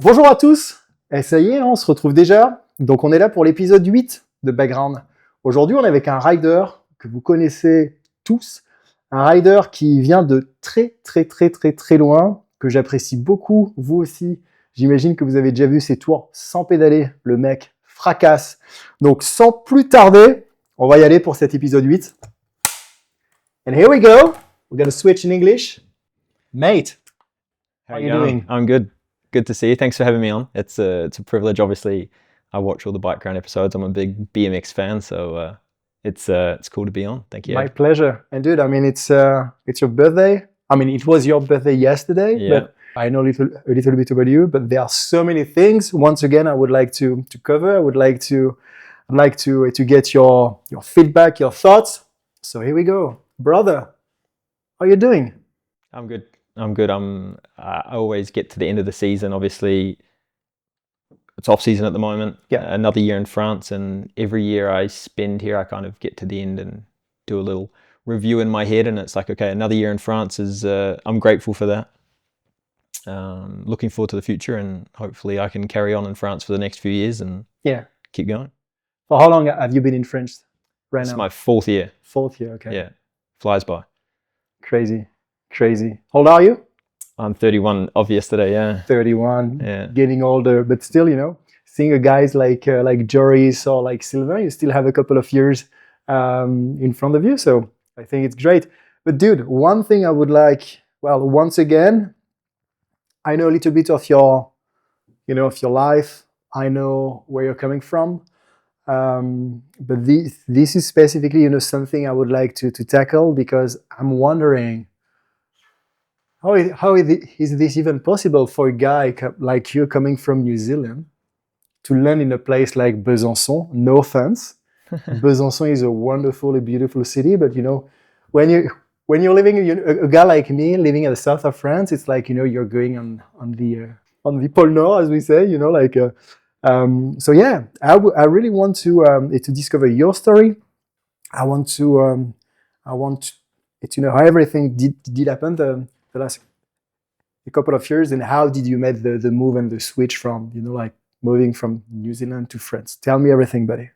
Bonjour à tous, et ça y est, on se retrouve déjà. Donc on est là pour l'épisode 8 de Bikeground. Aujourd'hui on est avec un rider que vous connaissez tous, un rider qui vient de très loin, que j'apprécie beaucoup, vous aussi. J'imagine que vous avez déjà vu ses tours sans pédaler, le mec fracasse. Donc sans plus tarder, on va y aller pour cet épisode 8. And here we go, we're gonna switch in English. Mate, how are you doing? I'm good. Good to see you. Thanks for having me on. It's a privilege. Obviously, I watch all the Bikeground episodes. I'm a big BMX fan, so it's cool to be on. Thank you. My pleasure. And dude, I mean, it's your birthday. I mean, it was your birthday yesterday, Yeah. but I know a little bit about you. But there are so many things. Once again, I would like to cover. I would like to get your feedback, your thoughts. So here we go, brother. How are you doing? I'm good. I always get to the end of the season. Obviously, it's off season at the moment. Yeah. Another year in France, and every year I spend here, I kind of get to the end and do a little review in my head, and it's like, okay, another year in France is. I'm grateful for that. Looking forward to the future, and hopefully I can carry on in France for the next few years and keep going. For how long have you been in France right now? It's my 4th year. 4th year, okay. Yeah, flies by. Crazy. How old are you? I'm 31 of yesterday, yeah. 31, Yeah. Getting older, but still, seeing a guys like Joris or like Sylvain, you still have a couple of years in front of you, so I think it's great. But dude, one thing I would like, once again, I know a little bit of your, of your life. I know where you're coming from, but this is specifically, something I would like to tackle, because I'm wondering, how is this even possible for a guy like you coming from New Zealand to land in a place like Besançon? No offense. Besançon is a wonderful, beautiful city, but when you're living, a guy like me living in the south of France, it's like, you're going on the Pole Nord, as we say, so yeah, I really want to discover your story. I want to know how everything did happen the last couple of years, and how did you make the move and the switch from, moving from New Zealand to France? Tell me everything, buddy.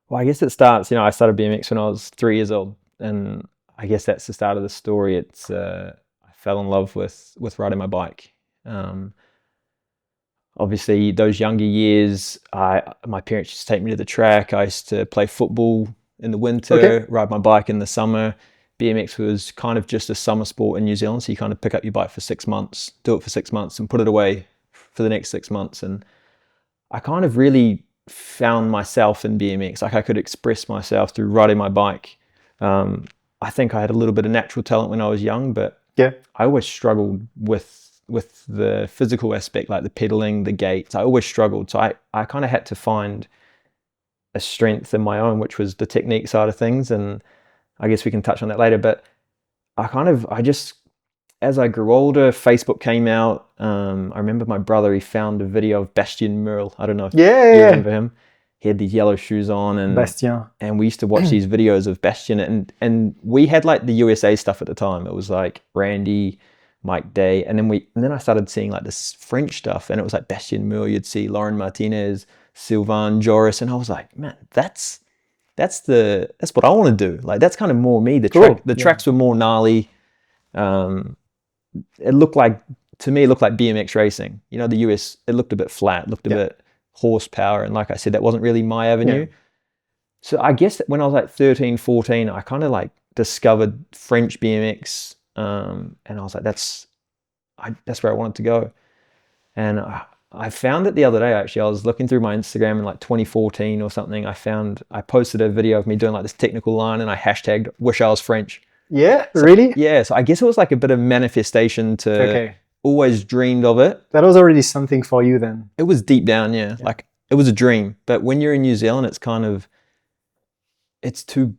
Well, I guess it starts, I started BMX when I was 3 years old, and I guess that's the start of the story. It's I fell in love with riding my bike. Obviously, those younger years, my parents used to take me to the track. I used to play football in the winter, ride my bike in the summer. BMX was kind of just a summer sport in New Zealand, so you kind of pick up your bike for 6 months, do it for 6 months, and put it away for the next 6 months. And I kind of really found myself in BMX. Like, I could express myself through riding my bike. I think I had a little bit of natural talent when I was young, but I always struggled with the physical aspect, like the pedaling, the gates. I always struggled. So I kind of had to find a strength in my own, which was the technique side of things. And I guess we can touch on that later, but as I grew older, Facebook came out. I remember my brother, he found a video of Bastien Merle. I don't know if you remember him. He had these yellow shoes on, and Bastien. And we used to watch these videos of Bastien, and we had like the USA stuff at the time. It was like Randy, Mike Day, and then I started seeing like this French stuff, and it was like Bastien Merle. You'd see Lauren Martinez, Sylvain, Joris, and I was like, man, that's what I want to do. Like, that's kind of more me. The tracks were more gnarly. It looked like BMX racing. The US, it looked a bit flat, looked a bit horsepower, and like I said, that wasn't really my avenue. So I guess when I was like 13, 14, I kind of like discovered French BMX, and I was like, that's where I wanted to go. And I found it the other day, actually. I was looking through my Instagram in like 2014 or something. I posted a video of me doing like this technical line, and I hashtagged "wish I was French." Yeah, so, really? Yeah, so I guess it was like a bit of manifestation to always dreamed of it. That was already something for you then. It was deep down, yeah. Like, it was a dream. But when you're in New Zealand, it's kind of, it's too,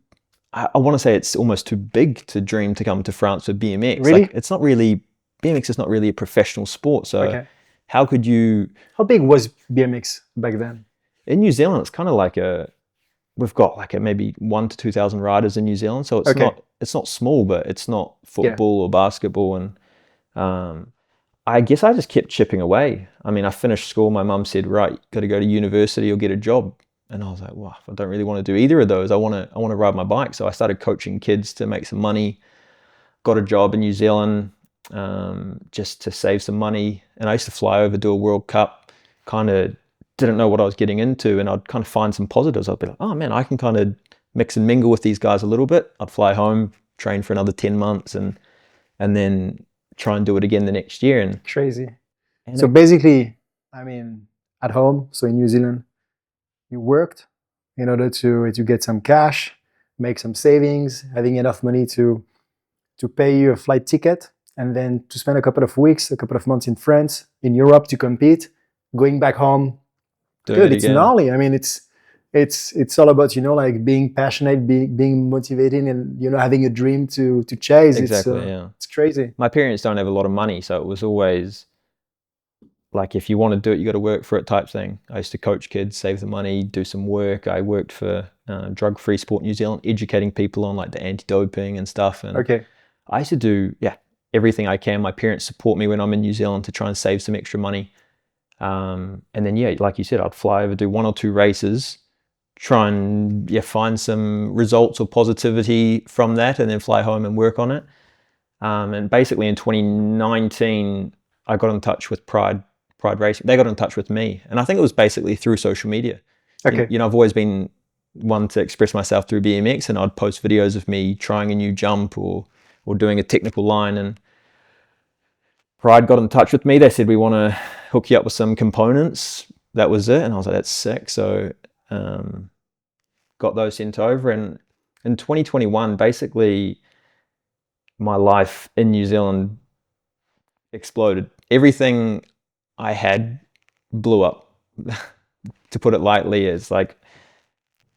I want to say it's almost too big to dream to come to France with BMX. Really? Like, it's not really, BMX is not really a professional sport. So how could you... How big was BMX back then? In New Zealand, it's kind of like we've got like maybe 1,000 to 2,000 riders in New Zealand. So it's not small, but it's not football or basketball. And I guess I just kept chipping away. I mean, I finished school. My mum said, right, got to go to university or get a job. And I was like, well, I don't really want to do either of those. I want to ride my bike. So I started coaching kids to make some money. Got a job in New Zealand just to save some money. And I used to fly over, do a World Cup, kind of didn't know what I was getting into. And I'd kind of find some positives. I'd be like, oh man, I can kind of mix and mingle with these guys a little bit. I'd fly home, train for another 10 months and then try and do it again the next year. And crazy. So basically, I mean, at home, so in New Zealand, you worked in order to get some cash, make some savings, having enough money to pay you a flight ticket, and then to spend a couple of weeks, a couple of months in France, in Europe to compete, going back home. Good, it's gnarly. I mean, it's all about, like being passionate, being motivated, and having a dream to chase. Exactly, it's crazy. My parents don't have a lot of money, so it was always like, if you want to do it, you got to work for it type thing. I used to coach kids, save the money, do some work. I worked for Drug-Free Sport New Zealand, educating people on like the anti-doping and stuff. And I used to do everything I can. My parents support me when I'm in New Zealand to try and save some extra money. And then like you said, I'd fly over, do 1 or 2 races, try and find some results or positivity from that, and then fly home and work on it. And basically in 2019, I got in touch with Pride Racing. They got in touch with me, and I think it was basically through social media. I've always been one to express myself through BMX, and I'd post videos of me trying a new jump or doing a technical line, and Pride got in touch with me. They said, we want to hook you up with some components. That was it. And I was like, that's sick. So got those sent over. And in 2021, basically my life in New Zealand exploded. Everything I had blew up. To put it lightly, it's like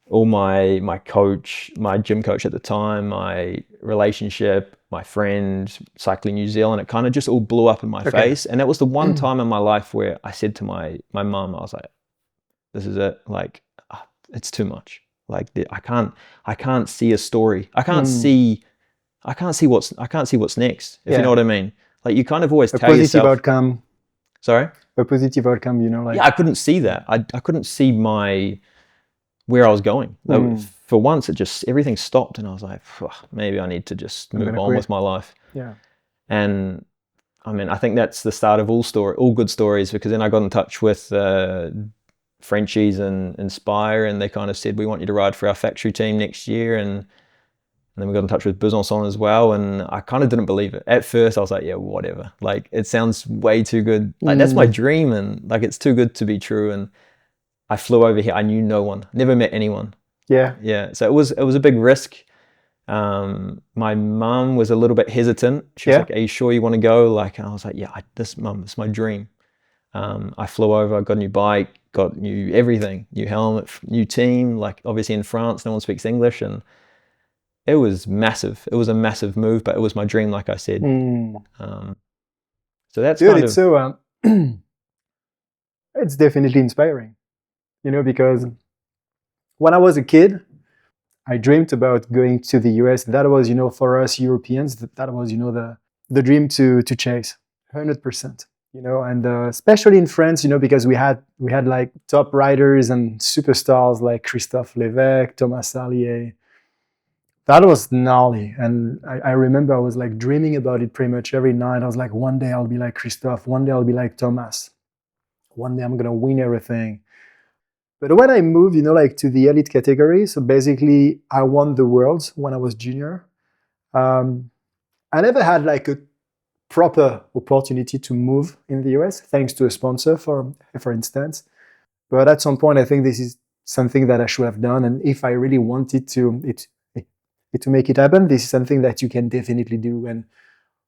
all my coach, my gym coach at the time, my relationship, my friend, Cycling New Zealand, it kind of just all blew up in my face. And that was the one time in my life where I said to my mum, I was like, this is it. Like, it's too much. Like, I can't see a story. I can't see what's next, if you know what I mean. Like, you kind of always tell yourself. A positive outcome. Sorry? A positive outcome, like. Yeah, I couldn't see that. I couldn't see where I was going. For once, everything stopped, and I was like, maybe I need to just move on with my life. Yeah. And I mean, I think that's the start of all good stories, because then I got in touch with Frenchies and Inspyre, and they kind of said, we want you to ride for our factory team next year. And then we got in touch with Besançon as well, and I kind of didn't believe it. At first, I was like, yeah, whatever. Like, it sounds way too good. Like, that's my dream, and like, it's too good to be true. And I flew over here. I knew no one, never met anyone. Yeah. So it was a big risk. My mum was a little bit hesitant. She was like, are you sure you want to go? Like, and I was like, yeah, Mum, it's my dream. I flew over, got a new bike, got new everything, new helmet, new team. Like, obviously in France, no one speaks English, and it was massive. It was a massive move, but it was my dream, like I said. So that's it's so it's definitely inspiring, because when I was a kid, I dreamed about going to the US. That was, for us Europeans, that was, the dream to chase, 100%. And especially in France, because we had like top riders and superstars like Christophe Lévesque, Thomas Allier. That was gnarly. And I remember I was like dreaming about it pretty much every night. I was like, one day I'll be like Christophe, one day I'll be like Thomas, one day I'm gonna win everything. But when I moved, like to the elite category, so basically I won the Worlds when I was junior. I never had like a proper opportunity to move in the US, thanks to a sponsor, for instance. But at some point, I think this is something that I should have done. And if I really wanted to make it happen, this is something that you can definitely do. And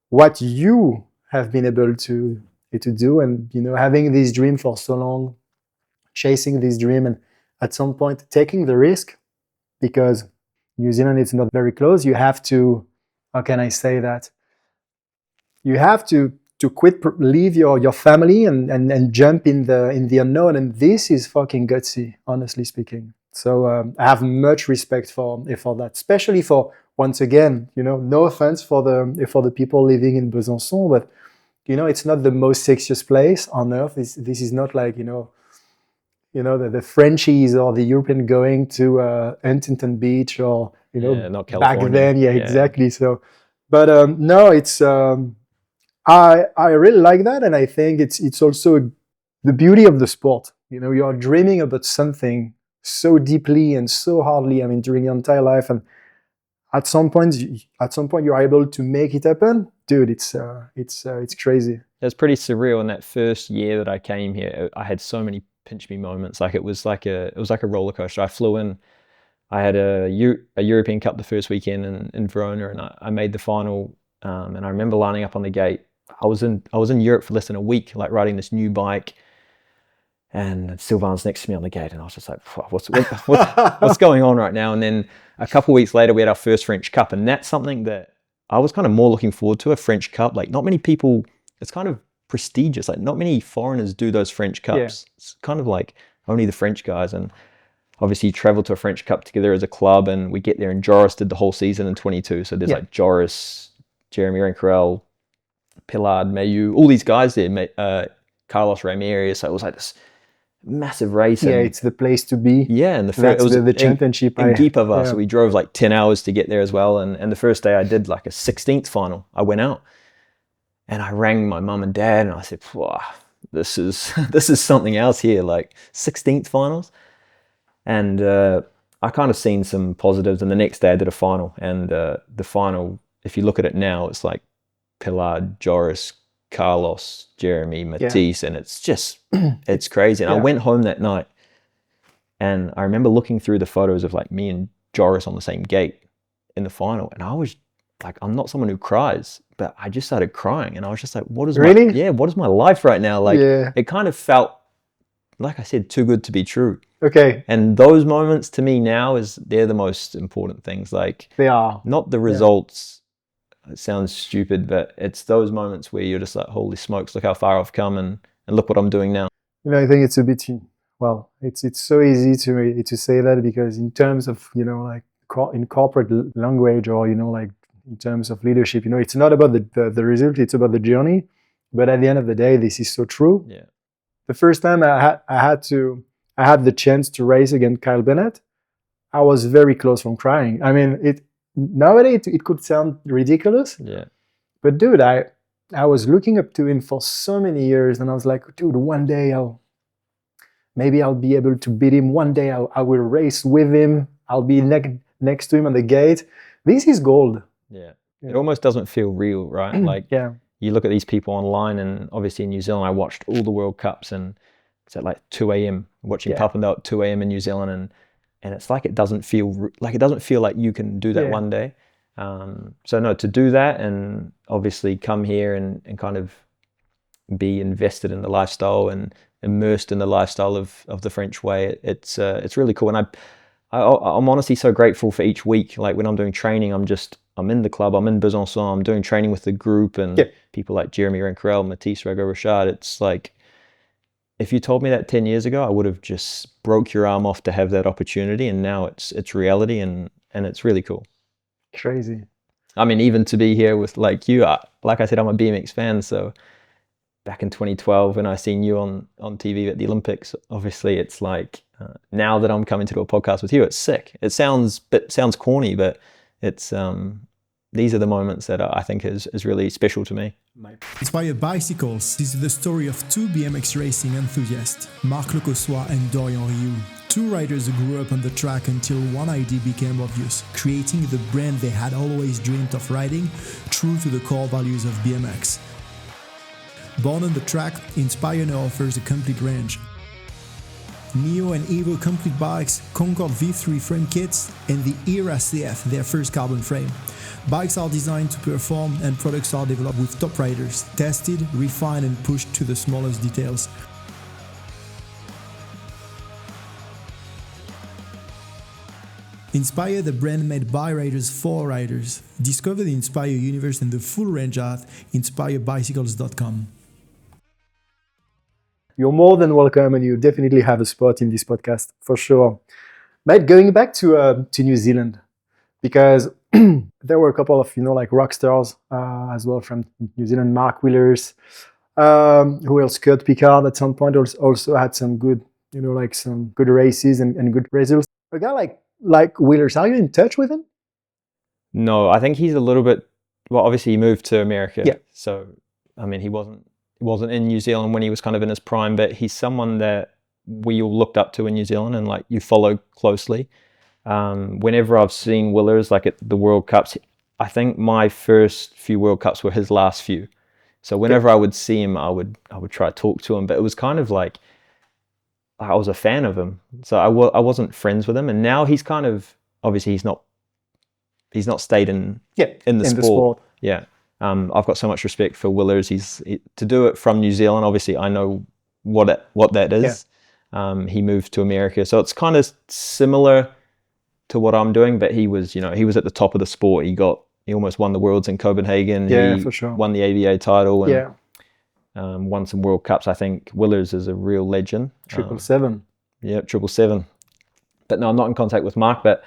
what you have been able to do, and having this dream for so long, chasing this dream, and at some point taking the risk, because New Zealand is not very close. You have to, how can I say that? You have to leave your family and jump in the unknown, and this is fucking gutsy, honestly speaking. So I have much respect for that, especially for, once again, no offense for the people living in Besançon, but it's not the most sexiest place on earth. This is not like, the Frenchies or the European going to Huntington Beach or, not back California. then. Yeah, exactly. So, but no, it's, I really like that. And I think it's also the beauty of the sport. You're dreaming about something so deeply and so hardly, during your entire life. And at some point you're able to make it happen. Dude, it's crazy. It was pretty surreal. In that first year that I came here, I had so many pinch me moments. Like it was like a roller coaster. I flew in. I had a European Cup the first weekend in Verona, and I made the final. And I remember lining up on the gate. I was in Europe for less than a week, like riding this new bike. And Sylvain's next to me on the gate, and I was just like, what's going on right now? And then a couple of weeks later, we had our first French Cup, and that's something that I was kind of more looking forward to, a French Cup. Like not many people, it's kind of prestigious. Like not many foreigners do those French Cups. Yeah. It's kind of like only the French guys. And obviously you travel to a French Cup together as a club, and we get there, and Joris did the whole season in 22. So there's like Joris, Jérémy Rencurel, Pilar Mayu, all these guys there, Carlos Ramirez. So it was like this massive race. Yeah, it's the place to be. Yeah, and it was the championship in Guipava, so we drove like 10 hours to get there as well. And the first day I did like a 16th final. I went out and I rang my mum and dad, and I said, this is something else here, like 16th finals. And I kind of seen some positives, and the next day I did a final, and the final, if you look at it now, it's like Pilar, Joris, Carlos, Jérémy, Mathis, and it's just, it's crazy. And I went home that night, and I remember looking through the photos of like me and Joris on the same gate in the final, and I was like, I'm not someone who cries, but I just started crying, and I was just like, what is my life right now? Like, it kind of felt, like I said, too good to be true. Okay. And those moments to me now they're the most important things. Like, they are not the results. It sounds stupid, but it's those moments where you're just like, holy smokes, look how far I've come, and look what I'm doing now. I think it's a bit, it's so easy to say that, because in terms of, like in corporate language, or, like in terms of leadership, it's not about the result, it's about the journey. But at the end of the day, this is so true. Yeah. The first time I had the chance to race against Kyle Bennett, I was very close from crying. Nowadays it could sound ridiculous, but dude, I was looking up to him for so many years, and I was like, dude, one day maybe I'll be able to beat him. One day I will race with him. I'll be next to him on the gate. This is gold. Yeah. It almost doesn't feel real, right? Like, you look at these people online, and obviously in New Zealand, I watched all the World Cups, and it's at like 2 a.m. watching Papendal at 2 a.m. in New Zealand, and it's like it doesn't feel like you can do that one day. So no, to do that, and obviously come here and kind of be invested in the lifestyle and immersed in the lifestyle of the French way, it's really cool. And I'm honestly so grateful for each week. Like when I'm doing training, I'm in the club, I'm in Besançon, I'm doing training with the group, and people like Jérémy Rencurel, Mathis, Ragot, Richard. It's like, if you told me that 10 years ago, I would have just broke your arm off to have that opportunity. And now it's reality, and it's really cool. Crazy. Even to be here with like you, like I said, I'm a BMX fan. So back in 2012, when I seen you on TV at the Olympics, obviously it's like, now that I'm coming to do a podcast with you, it's sick. It sounds corny, but it's, these are the moments that I think is really special to me. Inspyre Bicycles is the story of two BMX racing enthusiasts, Marc Lecossois and Dorian Riou. Two riders who grew up on the track until one idea became obvious, creating the brand they had always dreamed of riding, true to the core values of BMX. Born on the track, Inspyre now offers a complete range. Neo and Evo complete bikes, Concorde V3 frame kits, and the Era CF, their first carbon frame. Bikes are designed to perform, and products are developed with top riders, tested, refined, and pushed to the smallest details. Inspyre, the brand made by riders for riders. Discover the Inspyre universe and the full range at inspirebicycles.com. You're more than welcome, and you definitely have a spot in this podcast, for sure. Mate, going back to New Zealand, because there were a couple of, like rock stars as well from New Zealand. Mark Wheelers, who else? Kurt Pickard at some point also had some good, like some good races and good results. A guy like Wheelers, are you in touch with him? No, I think he's a little bit. Well, obviously he moved to America, Yeah. So I mean, he wasn't in New Zealand when he was kind of in his prime, but he's someone that we all looked up to in New Zealand and like you follow closely. Whenever I've seen Willers, like at the World Cups, I think my first few World Cups were his last few. So whenever I would see him, I would try to talk to him, but it was kind of like I was a fan of him. So I wasn't friends with him, and now he's kind of obviously he's not stayed in the sport. Yeah. I've got so much respect for Willers. To do it from New Zealand. Obviously, I know what that is. Yeah. He moved to America, so it's kind of similar to what I'm doing. But he was at the top of the sport. He almost won the Worlds in Copenhagen. Yeah, he for sure. Won the AVA title and won some World Cups. I think Willers is a real legend. 777. Yeah, 777. But no, I'm not in contact with Mark. But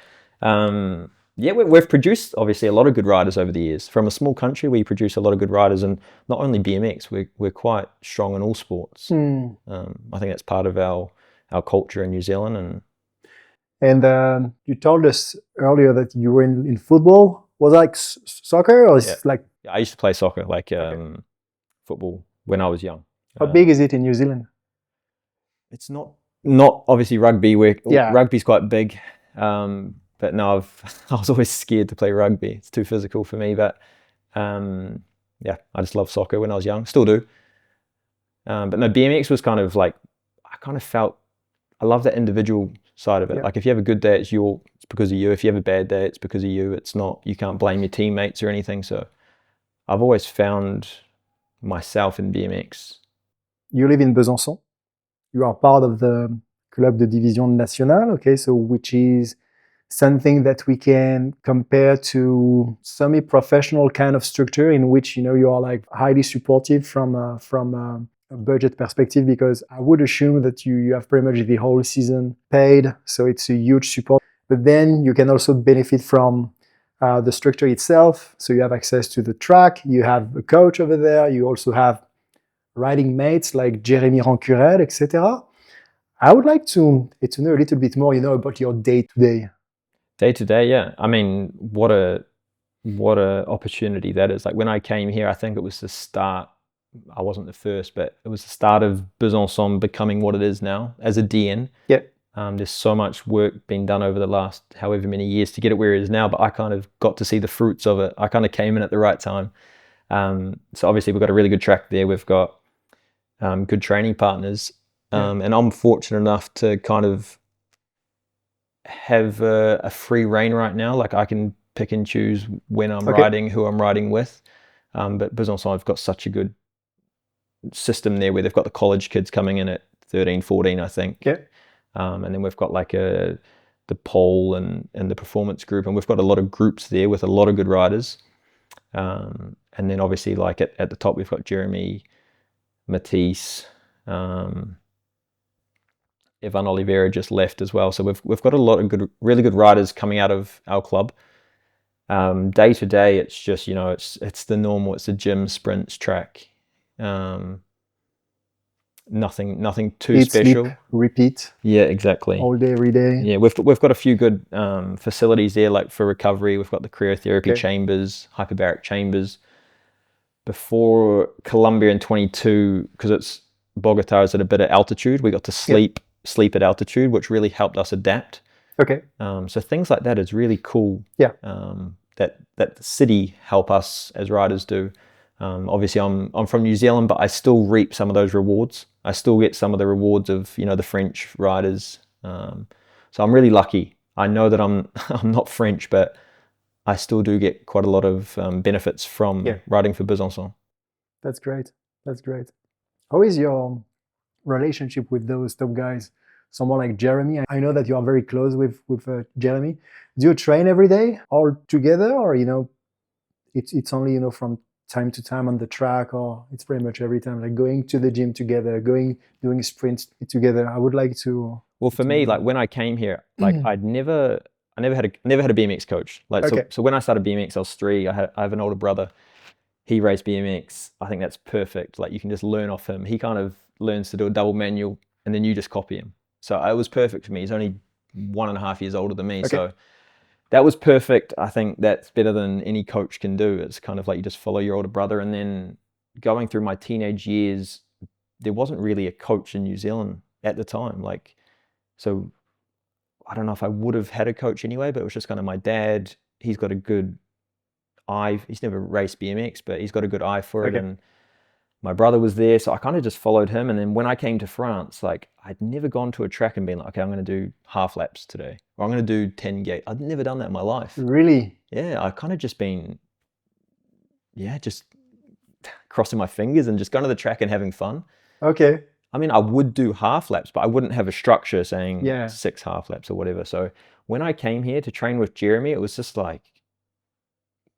yeah, we've produced obviously a lot of good riders over the years. From a small country, we produce a lot of good riders, and not only BMX, we're quite strong in all sports. I think that's part of our culture in New Zealand. And you told us earlier that you were in football. Was it like soccer or like? Yeah, I used to play soccer, like football, when I was young. How big is it in New Zealand? It's not obviously rugby. Rugby's quite big. But no, I was always scared to play rugby. It's too physical for me. But yeah, I just loved soccer when I was young. Still do. But no, BMX was kind of like, I kind of felt, I love that individual side of it. Yeah. Like if you have a good day, it's because of you. If you have a bad day, it's because of you. It's not, you can't blame your teammates or anything. So I've always found myself in BMX. You live in Besançon. You are part of the Club de Division Nationale, okay, so which is something that we can compare to semi-professional kind of structure in which, you are like highly supportive from a budget perspective, because I would assume that you have pretty much the whole season paid, so it's a huge support. But then you can also benefit from the structure itself, so you have access to the track, you have a coach over there, you also have riding mates like Jérémy Rencurel, etc. I would like to know a little bit more, about your day-to-day. Day-to-day, yeah. I mean, what a opportunity that is. Like when I came here, I think it was the start. I wasn't the first, but it was the start of Besançon becoming what it is now as a DN. Yeah. There's so much work being done over the last however many years to get it where it is now, but I kind of got to see the fruits of it. I kind of came in at the right time. So obviously we've got a really good track there. We've got good training partners. And I'm fortunate enough to kind of have a free rein right now. Like I can pick and choose when I'm riding, who I'm riding with. But Besançon have got such a good system there where they've got the college kids coming in at 13, 14, I think. Yeah. And then we've got like the pole and the performance group, and we've got a lot of groups there with a lot of good riders. And then obviously like at the top, we've got Jérémy, Mathis, Evan Oliveira just left as well. So we've got a lot of really good riders coming out of our club. Day to day, it's just, it's the normal, it's the gym, sprints, track. Nothing too Eat, special. Sleep, repeat. Yeah, exactly. All day, every day. Yeah, we've got a few good facilities there, like for recovery. We've got the cryotherapy chambers, hyperbaric chambers. Before Colombia in 22, because Bogota is at a bit of altitude, we got to sleep at altitude, which really helped us adapt. Okay. So things like that is really cool. Yeah. That the city help us as riders do. Obviously, I'm from New Zealand, but I still reap some of those rewards. I still get some of the rewards of the French riders. So I'm really lucky. I know that I'm not French, but I still do get quite a lot of benefits from riding for Besançon. That's great. How is your relationship with those top guys? Someone like Jérémy, I know that you are very close with Jérémy. Do you train every day all together, or it's only from time to time on the track, or it's pretty much every time, like going to the gym together, doing sprints together? I would like to. Well, for me, like when I came here, like I I never had a BMX coach. Like Okay. so when I started BMX, I was 3. I have an older brother. He raced BMX. I think that's perfect. Like you can just learn off him. He kind of learns to do a double manual, and then you just copy him. So it was perfect for me. He's only 1.5 years older than me. Okay. So that was perfect. I think that's better than any coach can do. It's kind of like you just follow your older brother. And then going through my teenage years, there wasn't really a coach in New Zealand at the time. Like, so I don't know if I would have had a coach anyway, but it was just kind of my dad. He's got a good eye. He's never raced BMX, but he's got a good eye for it. Okay. And my brother was there, so I kind of just followed him. And then when I came to France, like I'd never gone to a track and been like, okay, I'm going to do half laps today, or I'm going to do 10 gate. I'd never done that in my life. Really? Yeah, I kind of just been, just crossing my fingers and just going to the track and having fun. Okay. I mean, I would do half laps, but I wouldn't have a structure saying Yeah. 6 half laps or whatever. So when I came here to train with Jérémy, it was just like,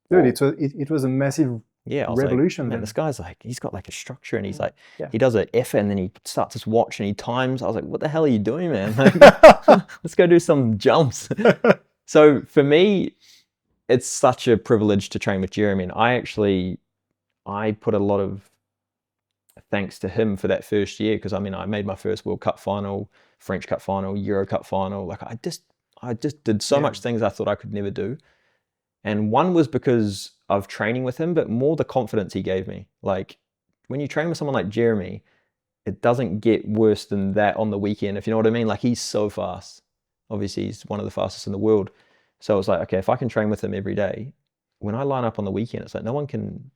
Dude, whoa. it was a massive Yeah, I was revolution. like, man, Then. this guy's like, he's got like a structure, and he's like, Yeah. he does an effort, and then he starts his watch and he times. I was like, what the hell are you doing, man? Like, let's go do some jumps. So for me, it's such a privilege to train with Jérémy. And I put a lot of thanks to him for that first year, because I mean, I made my first World Cup final, French Cup final, Euro Cup final. Like I just did so much things I thought I could never do. And one was because of training with him, but more the confidence he gave me. Like when you train with someone like Jérémy, it doesn't get worse than that on the weekend, if you know what I mean. Like he's so fast. Obviously, he's one of the fastest in the world. So I was like, okay, if I can train with him every day, when I line up on the weekend, it's like no one can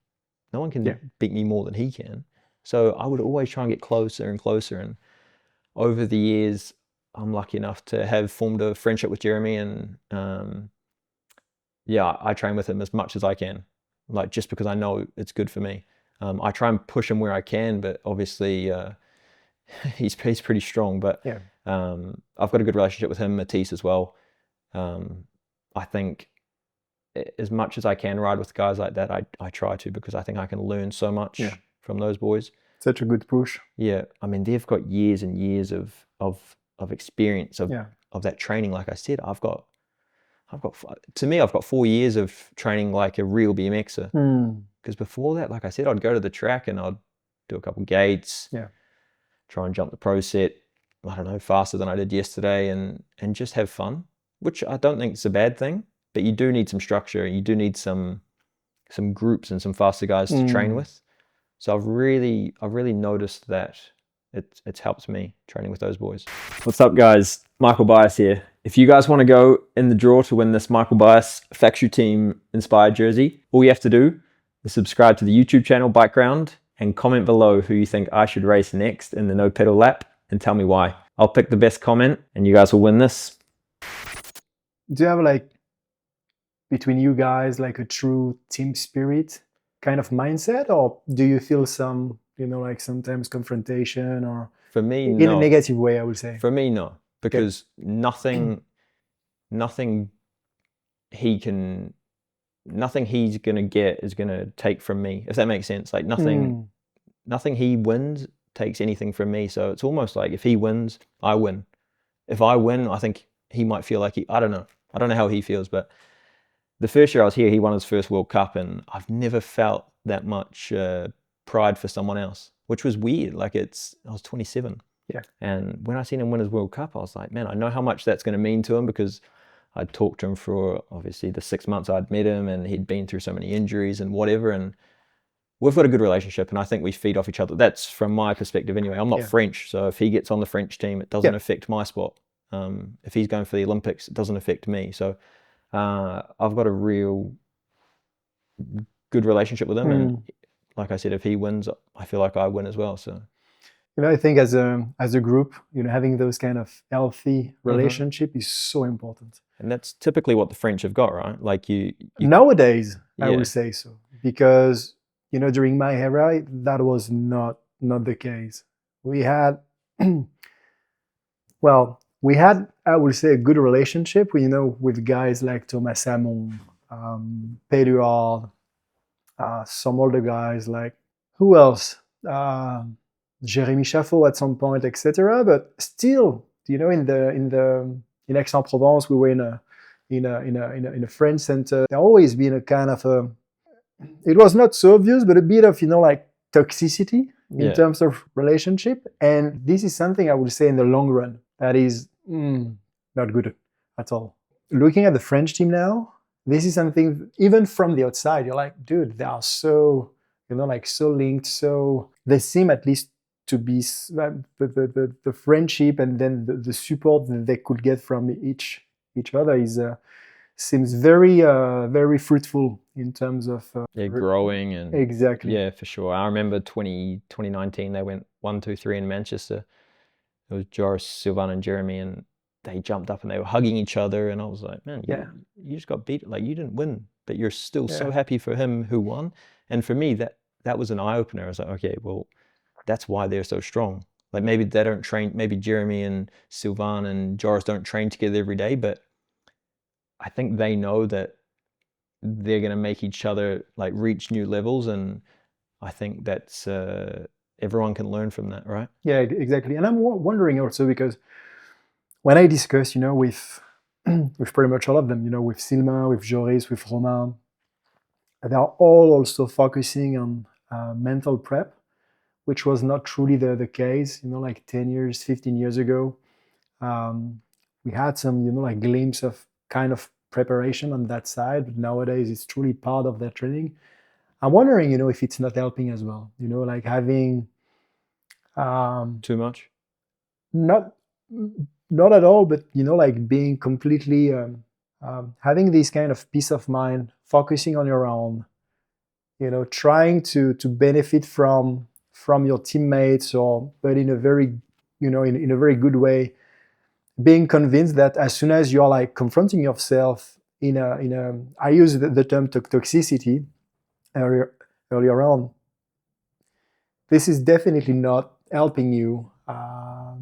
beat me more than he can. So I would always try and get closer and closer. And over the years, I'm lucky enough to have formed a friendship with Jérémy, and I train with him as much as I can, like just because I know it's good for me. I try and push him where I can, but obviously he's pretty strong. But I've got a good relationship with him, Mathis as well. I think as much as I can ride with guys like that, I try to, because I think I can learn so much from those boys. Such a good push. Yeah, I mean, they've got years and years of experience of that training. Like I said, I've got 4 years of training like a real BMXer. Because before that, like I said, I'd go to the track and I'd do a couple gates, try and jump the pro set, I don't know, faster than I did yesterday, and just have fun, which I don't think is a bad thing. But you do need some structure. You do need some groups and some faster guys to train with. So I've really noticed that it's helped me training with those boys. What's up, guys? Michael Bias here. If you guys want to go in the draw to win this Michael Bias Factory Team Inspyre jersey, all you have to do is subscribe to the YouTube channel Bikeground and comment below who you think I should race next in the no pedal lap, and tell me why. I'll pick the best comment and you guys will win this. Do you have like, between you guys, like a true team spirit kind of mindset, or do you feel some, like sometimes confrontation, or for me, in no. a negative way, I would say? For me, no, because nothing he's gonna get is gonna take from me, if that makes sense. Like nothing he wins takes anything from me. So it's almost like if he wins, I win. If I win, I think he might feel like I don't know how he feels, but the first year I was here, he won his first World Cup, and I've never felt that much pride for someone else, which was weird. Like I was 27. Yeah. And when I seen him win his World Cup, I was like, man, I know how much that's going to mean to him, because I'd talked to him for obviously the 6 months I'd met him, and he'd been through so many injuries and whatever. And we've got a good relationship, and I think we feed off each other. That's from my perspective anyway. I'm not French, so if he gets on the French team, it doesn't affect my spot. If he's going for the Olympics, it doesn't affect me. So I've got a real good relationship with him, and like I said, if he wins, I feel like I win as well. So I think as a group, having those kind of healthy relationship is so important. And that's typically what the French have got, right? Like you nowadays, I would say so, because during my era, that was not the case. We had I would say a good relationship with, with guys like Thomas Hamon, Pedro, some older guys like, who else? Jérémy Chaffot at some point, etc. But still, in Aix-en-Provence, we were in in a French center. There always been a kind of a, it was not so obvious, but a bit of, like toxicity in terms of relationship. And this is something I would say in the long run that is not good at all. Looking at the French team now, this is something, even from the outside, you're like, dude, they are so, like so linked. So they seem at least to be the friendship and then the support that they could get from each other is seems very fruitful in terms of growing and exactly for sure. I remember 2019 they went 1-2-3 in Manchester. It was Joris, Sylvain and Jérémy, and they jumped up and they were hugging each other, and I was like, man, you just got beat. Like, you didn't win, but you're still so happy for him who won. And for me, that was an eye-opener. I was like, okay, well, that's why they're so strong. Like, maybe they don't train, maybe Jérémy and Sylvain and Joris don't train together every day, but I think they know that they're going to make each other like reach new levels, and I think that's everyone can learn from that, right? Yeah, exactly. And I'm wondering also, because when I discuss, with pretty much all of them, with Sylvain, with Joris, with Romain, they are all also focusing on mental prep, which was not truly the case, like 10 years, 15 years ago. We had some, like glimpse of kind of preparation on that side, but nowadays it's truly part of their training. I'm wondering, if it's not helping as well, like having too much? Not at all, but like being completely having this kind of peace of mind, focusing on your own, trying to benefit from your teammates, but in a very in a very good way, being convinced that as soon as you're like confronting yourself in a I use the term toxicity earlier on, this is definitely not helping you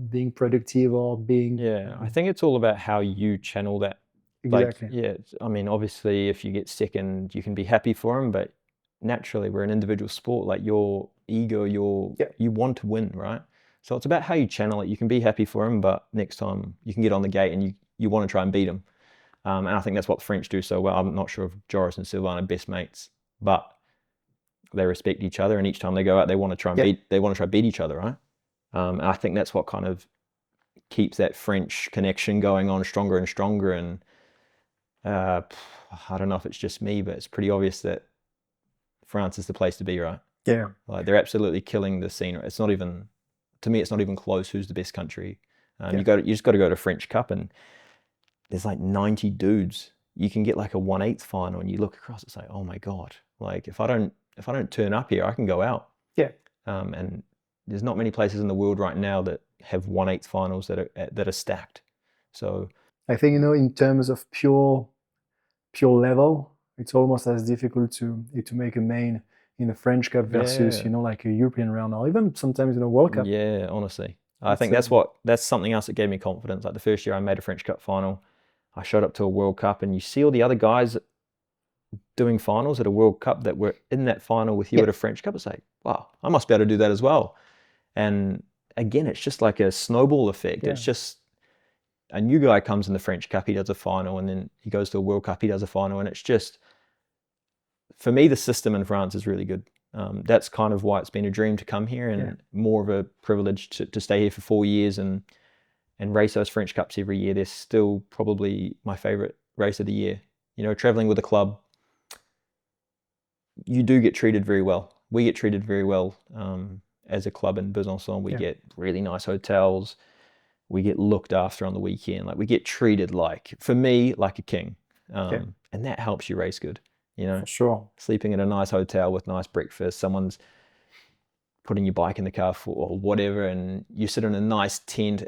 being productive or being... I think it's all about how you channel that. Exactly. Like, I mean, obviously if you get second you can be happy for him, but naturally we're an individual sport. Like, your ego, you want to win, right? So it's about how you channel it. You can be happy for him, but next time you can get on the gate and you want to try and beat him. And I think that's what the French do so well. I'm not sure if Joris and Sylvain are best mates, but they respect each other, and each time they go out they want to try and beat each other, right? And I think that's what kind of keeps that French connection going on stronger and stronger. And I don't know if it's just me, but it's pretty obvious that France is the place to be, right? Yeah. Like, they're absolutely killing the scene. It's not even, to me, it's not even close who's the best country. You just got to go to French Cup, and there's like 90 dudes. You can get like a 1/8 final, and you look across, it's like, oh my God, like if I don't turn up here, I can go out. Yeah. And there's not many places in the world right now that have 1/8 finals that are stacked. So I think, in terms of pure level, it's almost as difficult to make a main in the French Cup versus like a European round, or even sometimes in a World Cup. Yeah, honestly, I think that's something else that gave me confidence. Like, the first year I made a French Cup final, I showed up to a World Cup, and you see all the other guys doing finals at a World Cup that were in that final with you at a French Cup. It's like, wow, I must be able to do that as well. And again, it's just like a snowball effect. It's just a new guy comes in the French Cup, he does a final, and then he goes to a World Cup, he does a final, and it's just, for me, the system in France is really good. That's kind of why it's been a dream to come here, and more of a privilege to stay here for 4 years and race those French Cups every year. They're still probably my favorite race of the year. Traveling with a club, you do get treated very well. We get treated very well as a club in Besançon. We get really nice hotels. We get looked after on the weekend. Like, we get treated, like, for me, like a king. And that helps you race good. For sure. Sleeping in a nice hotel with nice breakfast, someone's putting your bike in the car or whatever, and you sit in a nice tent.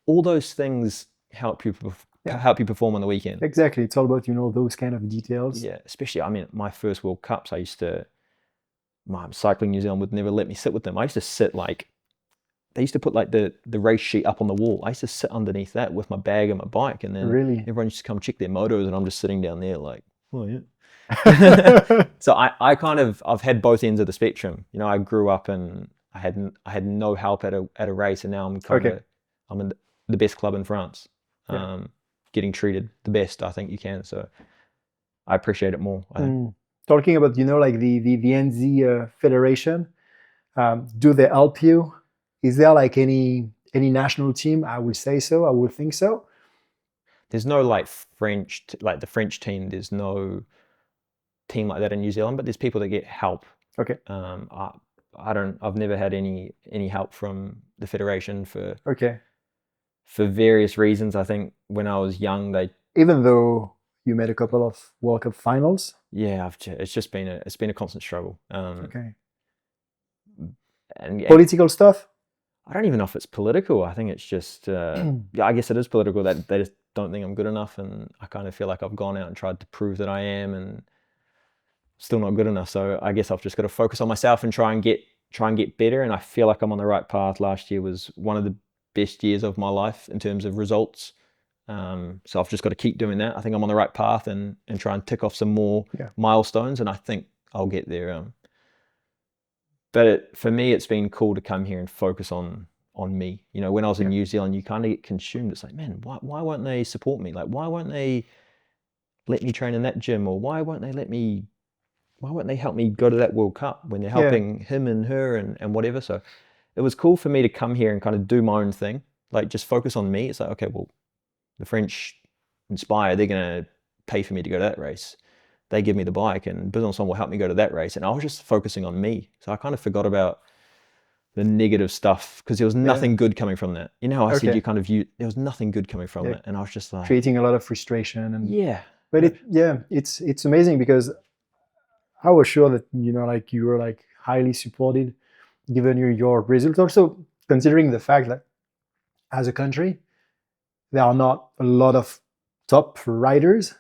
All those things help you perform on the weekend. Exactly. It's all about, those kind of details. Yeah, especially, I mean, my first World Cups, my Cycling New Zealand would never let me sit with them. I used to sit they used to put like the race sheet up on the wall. I used to sit underneath that with my bag and my bike, and then everyone used to come check their motos, and I'm just sitting down there like, oh yeah. So I've had both ends of the spectrum. I grew up and I had no help at a race, and now I'm I'm in the best club in France. getting treated the best I think you can. So I appreciate it more, I think. Talking about, like the NZ Federation, do they help you? Is there like any national team? I would say so. I would think so. There's no like the French team. There's no team like that in New Zealand, but there's people that get help. Okay. I've never had any help from the federation for various reasons. I think when I was young, even though you made a couple of World Cup finals. Yeah, it's been a constant struggle. Okay. And political stuff. I don't even know if it's political. I think it's just I guess it is political that they just don't think I'm good enough, and I kind of feel like I've gone out and tried to prove that I am, and still not good enough. So I guess I've just got to focus on myself and try and get better. And I feel like I'm on the right path. Last year was one of the best years of my life in terms of results. So I've just got to keep doing that. I think I'm on the right path and try and tick off some more milestones, and I think I'll get there. But for me, it's been cool to come here and focus on me. When I was in New Zealand, you kind of get consumed. It's like, man, why won't they support me? Like, why won't they let me train in that gym? Or why won't they help me go to that World Cup when they're helping him and her and whatever? So it was cool for me to come here and kind of do my own thing, like just focus on me. It's like, okay, well, the French Inspyre, they're going to pay for me to go to that race. They give me the bike, and Besançon will help me go to that race. And I was just focusing on me. So I kind of forgot about the negative stuff because there was nothing good coming from that. How I said there was nothing good coming from it. And I was just like... creating a lot of frustration. But it's amazing because I was sure that, you were like highly supported given your results. Also considering the fact that as a country, there are not a lot of top riders.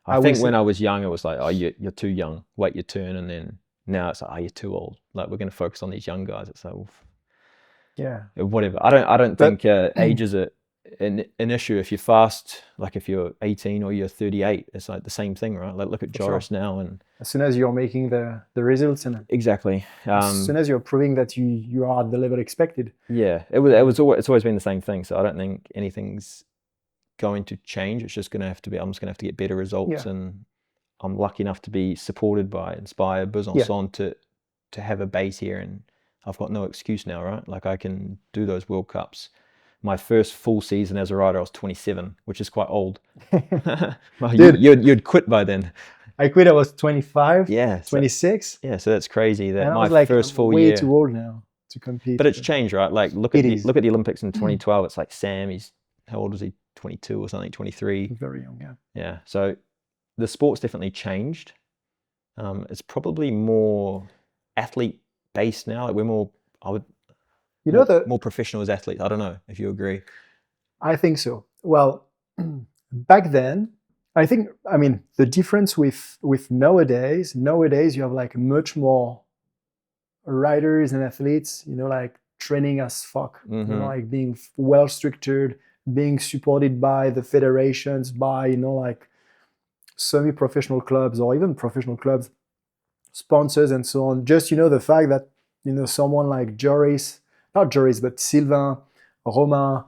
I think when I was young, it was like, oh, you're too young, wait your turn. And then now it's like, oh, you're too old. Like, we're going to focus on these young guys. It's like, whatever. I don't think age is an issue. If you're fast, like if you're 18 or you're 38, it's like the same thing, right? Like, look at Joris now. And as soon as you're making the results, and exactly, as soon as you're proving that you are at the level expected. Yeah, it's always been the same thing. So I don't think anything's going to change. It's just going to have to be, I'm just going to have to get better results. And I'm lucky enough to be supported by Inspyre Besançon to have a base here, and I've got no excuse now, right? Like, I can do those World Cups. My first full season as a rider, I was 27, which is quite old. Well, Dude, you'd quit by then. I quit, I was 25, 26. So that's crazy that and my like, first full way year. Too old now to compete. But it's changed, right? Like, look at the Olympics in 2012. It's like Sam, how old was he? 22 or something, 23. Very young, Yeah. So the sport's definitely changed. It's probably more athlete based now. Like, we're more, more professional as athletes. I don't know if you agree. I think so. Well, back then, the difference with nowadays you have like much more riders and athletes, like training as fuck, like being well structured, being supported by the federations, by, like semi-professional clubs or even professional clubs, sponsors and so on. Just, the fact that, someone like but Sylvain, Romain,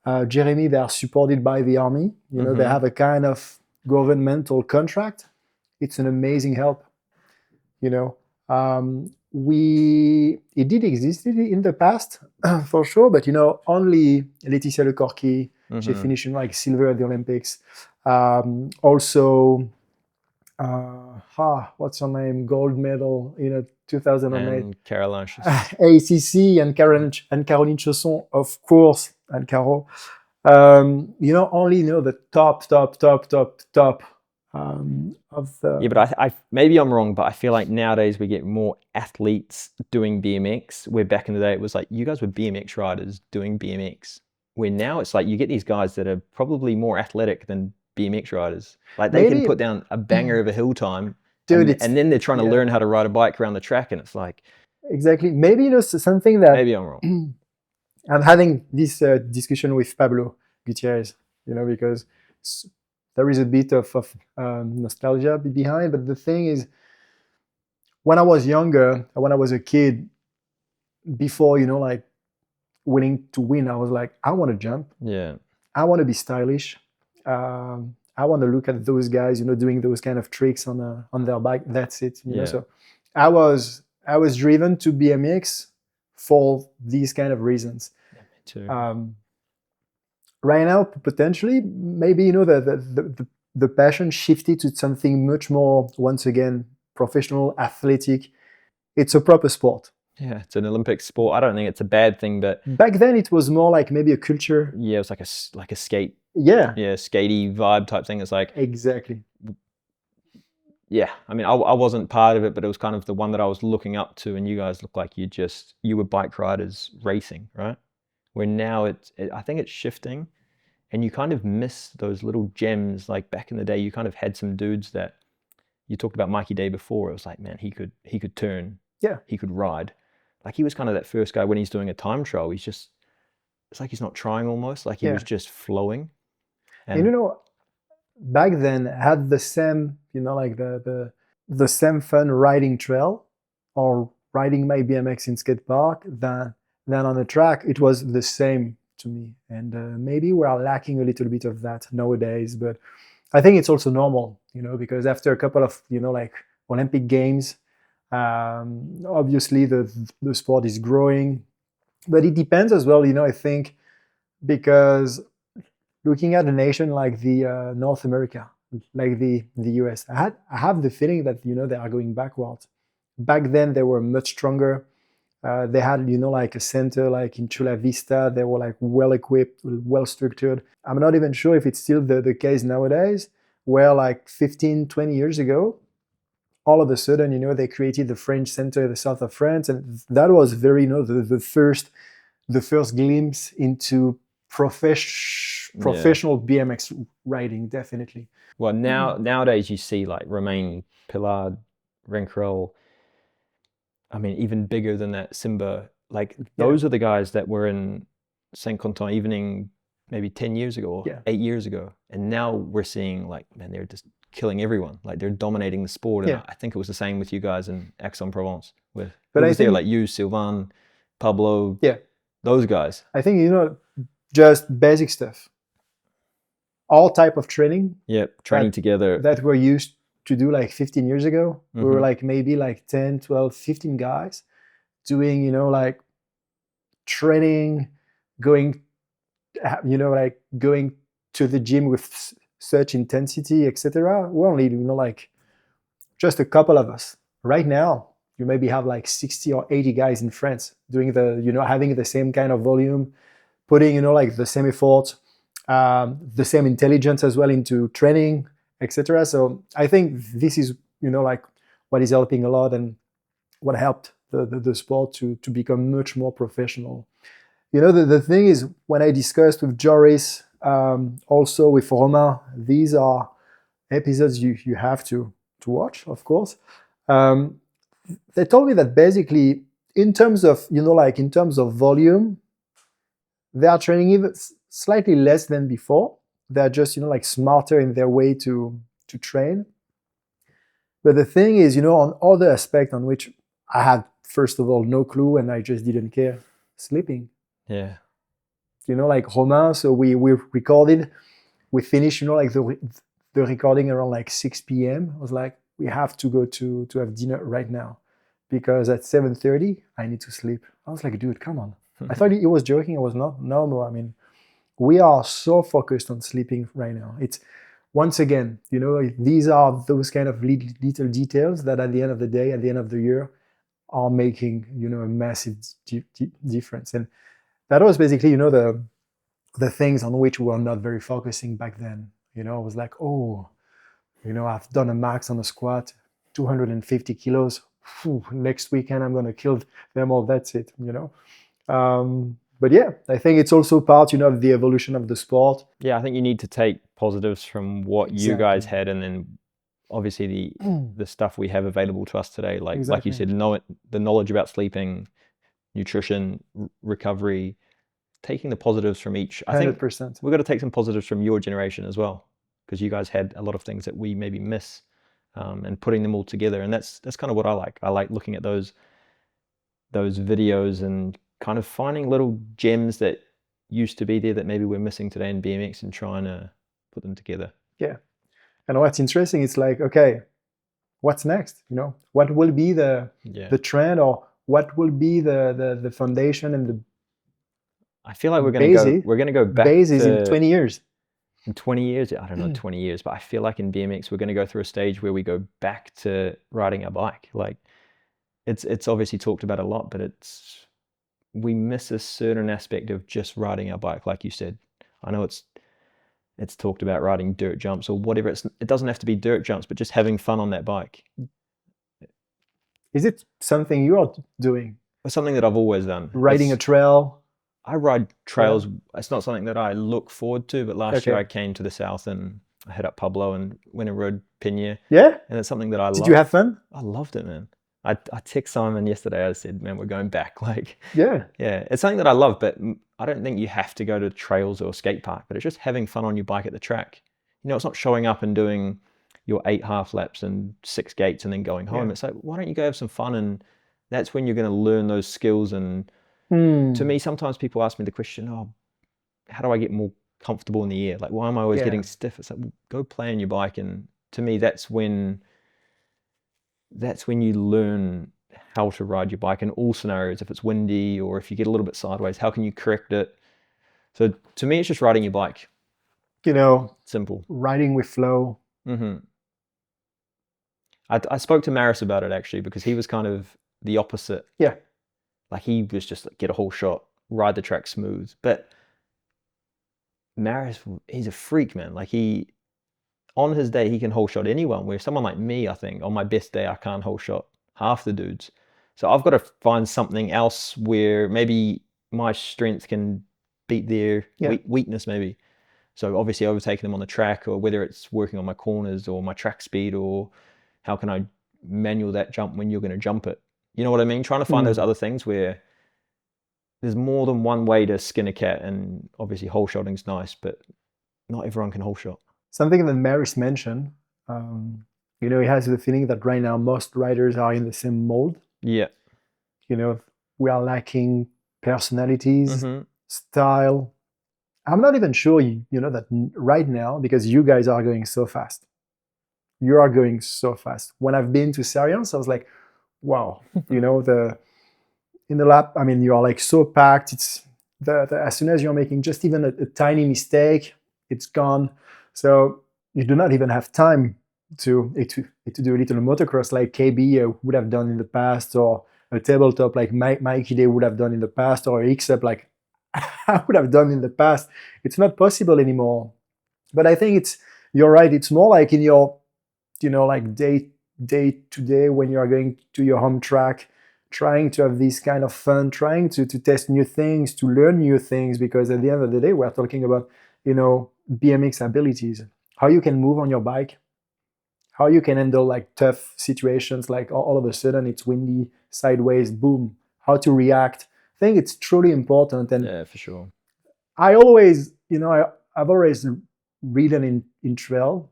Jérémy, they are supported by the army. They have a kind of governmental contract. It's an amazing help. It did exist in the past for sure, but only Laetitia Le Corqui, she finished in like silver at the Olympics. Also, what's her name? Gold medal in 2008. And Caroline ACC and Caroline Chausson, of course, and Caro. Only the top of the... But I maybe I'm wrong, but I feel like nowadays we get more athletes doing BMX, where back in the day it was like, you guys were BMX riders doing BMX, where now it's like you get these guys that are probably more athletic than BMX riders. Like, they can put down a banger of a hill time, and then they're trying to learn how to ride a bike around the track, and it's like... Exactly. Maybe something that... Maybe I'm wrong. I'm having this discussion with Pablo Gutierrez, because there is a bit of nostalgia behind. But the thing is, when I was younger, when I was a kid, before, like willing to win, I was like, I want to jump. Yeah. I want to be stylish. I want to look at those guys, doing those kind of tricks on their bike. That's it. So I was driven to BMX for these kind of reasons. Yeah, me too. Right now, potentially, maybe the passion shifted to something much more, once again, professional, athletic. It's a proper sport. Yeah, it's an Olympic sport. I don't think it's a bad thing, but back then it was more like maybe a culture. Yeah, it was like a skate. Yeah, skatey vibe type thing. It's like exactly. Yeah, I mean, I wasn't part of it, but it was kind of the one that I was looking up to, and you guys look like you were bike riders racing, right? Where now I think it's shifting, and you kind of miss those little gems. Like back in the day, you kind of had some dudes that you talked about. Mikey Day before, it was like, man, he could turn, he could ride. Like he was kind of that first guy when he's doing a time trial. It's like he's not trying almost, like he was just flowing. And back then had the same, like the same fun riding trail or riding my BMX in skate park than on the track. It was the same to me, and maybe we are lacking a little bit of that nowadays. But I think it's also normal, because after a couple of like Olympic Games, obviously the sport is growing, but it depends as well. I think because looking at a nation like the North America, like the US, I have the feeling that they are going backwards. Back then they were much stronger. They had like a center like in Chula Vista. They were like well equipped, well structured. I'm not even sure if it's still the case nowadays, where like 15-20 years ago, all of a sudden they created the French center in the south of France, and that was very the first glimpse into professional BMX riding, definitely. Well, nowadays you see like Romain Pillard, Rencurel. I mean, even bigger than that, Simba. Like those are the guys that were in Saint-Quentin Evening maybe 10 years ago or 8 years ago, and now we're seeing like, man, they're just killing everyone. Like they're dominating the sport. And I think it was the same with you guys in Aix-en-Provence. But I think like you, Sylvain, Pablo, those guys. I think just basic stuff. All type of training. Training together. That we're used to do like 15 years ago. We were like maybe like 10, 12, 15 guys doing, like training, going to the gym with such intensity, etc. We're only, like just a couple of us. Right now, you maybe have like 60 or 80 guys in France doing having the same kind of volume, putting, like the same effort, the same intelligence as well into training, etc. So I think this is, like what is helping a lot and what helped the sport to become much more professional. The thing is, when I discussed with Joris, also with Romain, these are episodes you have to watch, of course. They told me that basically, in terms of, in terms of volume, they are training even slightly less than before. They're just, like smarter in their way to train. But the thing is, on other aspects on which I had, first of all, no clue, and I just didn't care, sleeping. Yeah. Like Romain, so we recorded, we finished, like the recording around like 6 p.m. I was like, we have to go to have dinner right now, because at 7:30, I need to sleep. I was like, dude, come on. I thought he was joking. I was not. No, I mean, we are so focused on sleeping right now. It's, once again, these are those kind of little details that at the end of the day, at the end of the year, are making, a massive difference. And that was basically, the things on which we were not very focusing back then. I was like, I've done a max on a squat, 250 kilos. Whew, next weekend, I'm going to kill them all. That's it, But yeah, I think it's also part, of the evolution of the sport. Yeah, I think you need to take positives from what you guys had, and then obviously the stuff we have available to us today. Like you said, the knowledge about sleeping, nutrition, recovery, taking the positives from each. I 100%. think we've got to take some positives from your generation as well, because you guys had a lot of things that we maybe miss, and putting them all together. And that's kind of what I like. I like looking at those videos and kind of finding little gems that used to be there that maybe we're missing today in BMX and trying to put them together. Yeah. And what's interesting, it's like, okay, what's next? You know, what will be the trend, or what will be the foundation and the I feel like we're gonna go back basis to, in 20 years. in 20 years, I don't know, 20 years, but I feel like in BMX we're going to go through a stage where we go back to riding our bike. Like it's obviously talked about a lot, but we miss a certain aspect of just riding our bike, like you said. I know it's talked about riding dirt jumps or whatever. It doesn't have to be dirt jumps, but just having fun on that bike. Is it something you are doing? It's something that I've always done. Riding a trail? I ride trails. It's not something that I look forward to, but last year I came to the south and I hit up Pablo and went and rode Pena. Yeah? And it's something that I love. Did you have fun? I loved it, man. I text Simon yesterday. I said, man, we're going back. Like, yeah. It's something that I love, but I don't think you have to go to trails or skate park, but it's just having fun on your bike at the track. You know, it's not showing up and doing your 8 half laps and 6 gates and then going home. Yeah. It's like, why don't you go have some fun? And that's when you're going to learn those skills. And to me, sometimes people ask me the question, oh, how do I get more comfortable in the air? Like, why am I always getting stiff? It's like, well, go play on your bike. And to me, that's when you learn how to ride your bike in all scenarios. If it's windy or if you get a little bit sideways, how can you correct it? So to me, it's just riding your bike. You know, simple. Riding with flow. Mm-hmm. I spoke to Maris about it actually, because he was kind of the opposite. Yeah. Like he was just like, get a whole shot, ride the track smooth. But Maris, he's a freak, man. Like on his day, he can whole shot anyone. Where someone like me, I think, on my best day, I can't whole shot half the dudes. So I've got to find something else where maybe my strength can beat their weakness maybe. So obviously overtaking them on the track, or whether it's working on my corners or my track speed, or how can I manual that jump when you're going to jump it? You know what I mean? Trying to find those other things where there's more than one way to skin a cat, and obviously whole shotting's nice, but not everyone can whole shot. Something that Maris mentioned, you know, he has the feeling that right now most riders are in the same mold. Yeah. You know, we are lacking personalities, style. I'm not even sure, you know, that right now, because you guys are going so fast. You are going so fast. When I've been to Seriance, I was like, wow, you know, in the lap, I mean, you are like so packed. It's as soon as you're making just even a tiny mistake, it's gone. So you do not even have time to do a little motocross like KB would have done in the past, or a tabletop like Mikey Day would have done in the past, or X-Up like I would have done in the past. It's not possible anymore. But I think you're right. It's more like in your, you know, like day to day when you are going to your home track, trying to have this kind of fun, trying to test new things, to learn new things, because at the end of the day, we're talking about, you know, BMX abilities, how you can move on your bike, how you can handle like tough situations, like all of a sudden it's windy, sideways, boom, how to react. I think it's truly important. And yeah, for sure. I always, you know, I've always ridden in trail.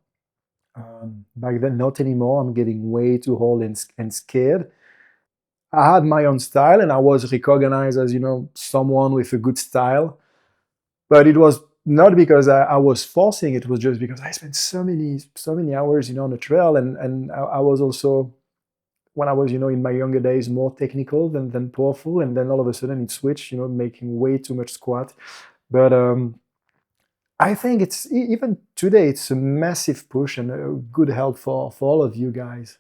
Back then, not anymore. I'm getting way too old and scared. I had my own style, and I was recognized as, you know, someone with a good style. But it was not because I was forcing. It was just because I spent so many hours, you know, on the trail, and I was also, when I was, you know, in my younger days, more technical than powerful, and then all of a sudden it switched, you know, making way too much squat. But I think it's, even today, it's a massive push and a good help for all of you guys.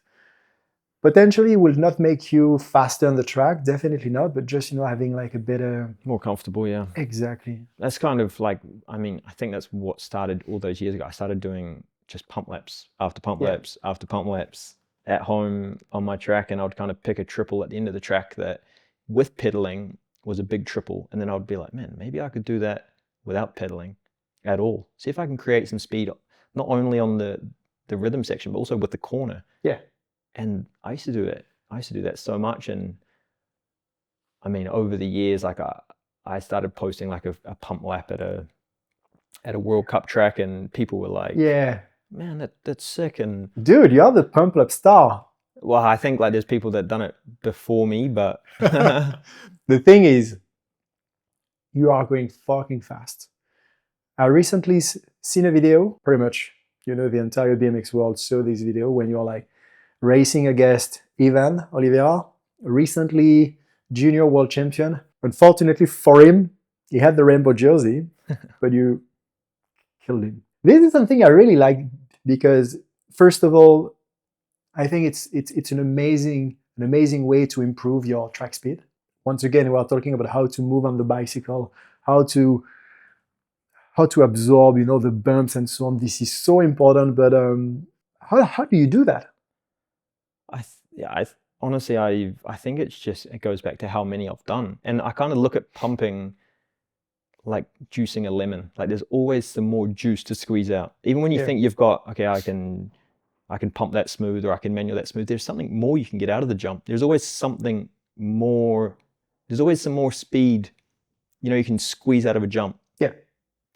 Potentially will not make you faster on the track, definitely not, but just, you know, having like a better... More comfortable, yeah. Exactly. That's kind of like, I mean, I think that's what started all those years ago. I started doing just pump laps after pump laps after pump laps at home on my track, and I would kind of pick a triple at the end of the track that with pedaling was a big triple, and then I would be like, man, maybe I could do that without pedaling at all. See if I can create some speed, not only on the rhythm section, but also with the corner. Yeah. And I used to do it. I used to do that so much. And I mean, over the years, like I started posting like a pump lap at a World Cup track, and people were like, yeah, man, that's sick. And dude, you're the pump lap star. Well, I think like there's people that done it before me, but the thing is, you are going fucking fast. I recently seen a video, pretty much, you know, the entire BMX world saw this video when you're like racing against Oliveira, recently junior world champion. Unfortunately for him, he had the rainbow jersey, but you killed him. This is something I really like because, first of all, I think it's an amazing way to improve your track speed. Once again, we are talking about how to move on the bicycle, how to absorb, you know, the bumps and so on. This is so important. But how do you do that? Honestly, I think it goes back to how many I've done, and I kind of look at pumping like juicing a lemon. Like there's always some more juice to squeeze out. Even when you think you've got, okay, I can pump that smooth or I can manual that smooth. There's something more you can get out of the jump. There's always something more. There's always some more speed, you know, you can squeeze out of a jump. Yeah.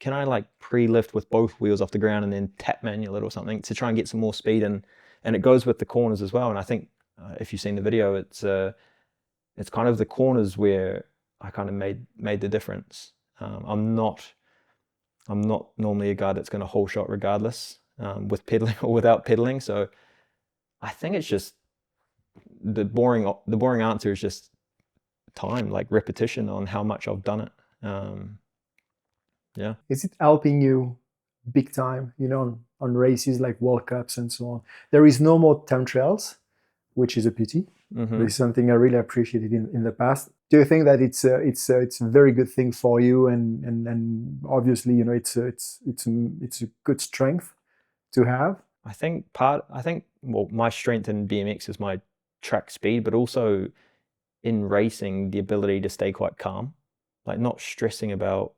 Can I like pre-lift with both wheels off the ground and then tap manual it or something to try and get some more speed? And it goes with the corners as well. And I think if you've seen the video, it's kind of the corners where I kind of made the difference. I'm not normally a guy that's going to whole shot regardless, with pedaling or without pedaling. So I think it's just the boring answer is just time, like repetition on how much I've done it. Yeah. Is it helping you big time, you know, on races like World Cups and so on? There is no more time trials, which is a pity. Mm-hmm. This is something I really appreciated in the past. Do you think that it's a very good thing for you, and obviously, you know, it's a good strength to have? I think well, my strength in BMX is my track speed, but also in racing, the ability to stay quite calm, like not stressing about,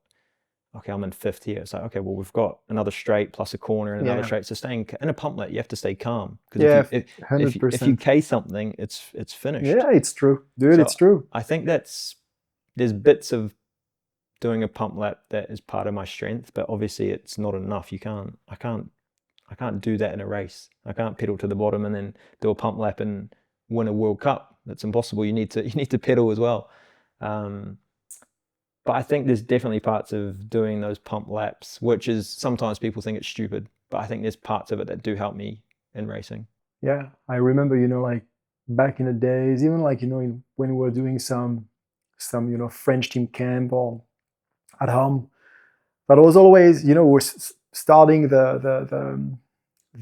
okay, I'm in fifth here. It's like, okay, well, we've got another straight plus a corner and another straight. So staying in a pump let, you have to stay calm. Yeah, if you case something, it's finished. Yeah, it's true, dude. So it's true. I think there's bits of doing a pump lap that is part of my strength, but obviously it's not enough. I can't do that in a race. I can't pedal to the bottom and then do a pump lap and win a World Cup. That's impossible. You need to pedal as well. But I think there's definitely parts of doing those pump laps, which is sometimes people think it's stupid, but I think there's parts of it that do help me in racing. Yeah, I remember, you know, like back in the days, even like, you know, when we were doing some you know, French team camp or at home, but it was always, you know, we're starting the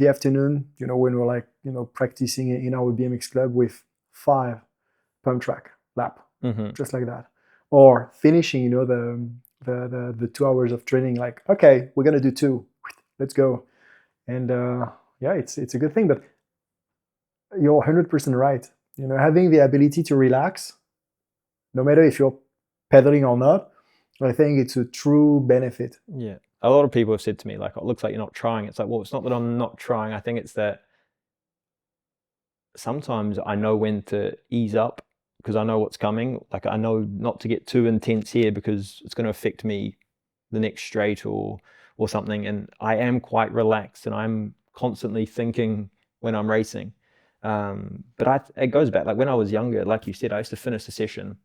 afternoon, you know, when we're like, you know, practicing in our BMX club with 5 pump track lap, just like that. Or finishing, you know, the 2 hours of training, like, okay, we're gonna do 2, let's go. And yeah, it's a good thing. But you're 100% right. You know, having the ability to relax, no matter if you're pedaling or not, I think it's a true benefit. Yeah, a lot of people have said to me, like, oh, it looks like you're not trying. It's like, well, it's not that I'm not trying. I think it's that sometimes I know when to ease up, because I know what's coming. Like I know not to get too intense here because it's going to affect me the next straight or something. And I am quite relaxed and I'm constantly thinking when I'm racing. But it goes back, like when I was younger, like you said, I used to finish the session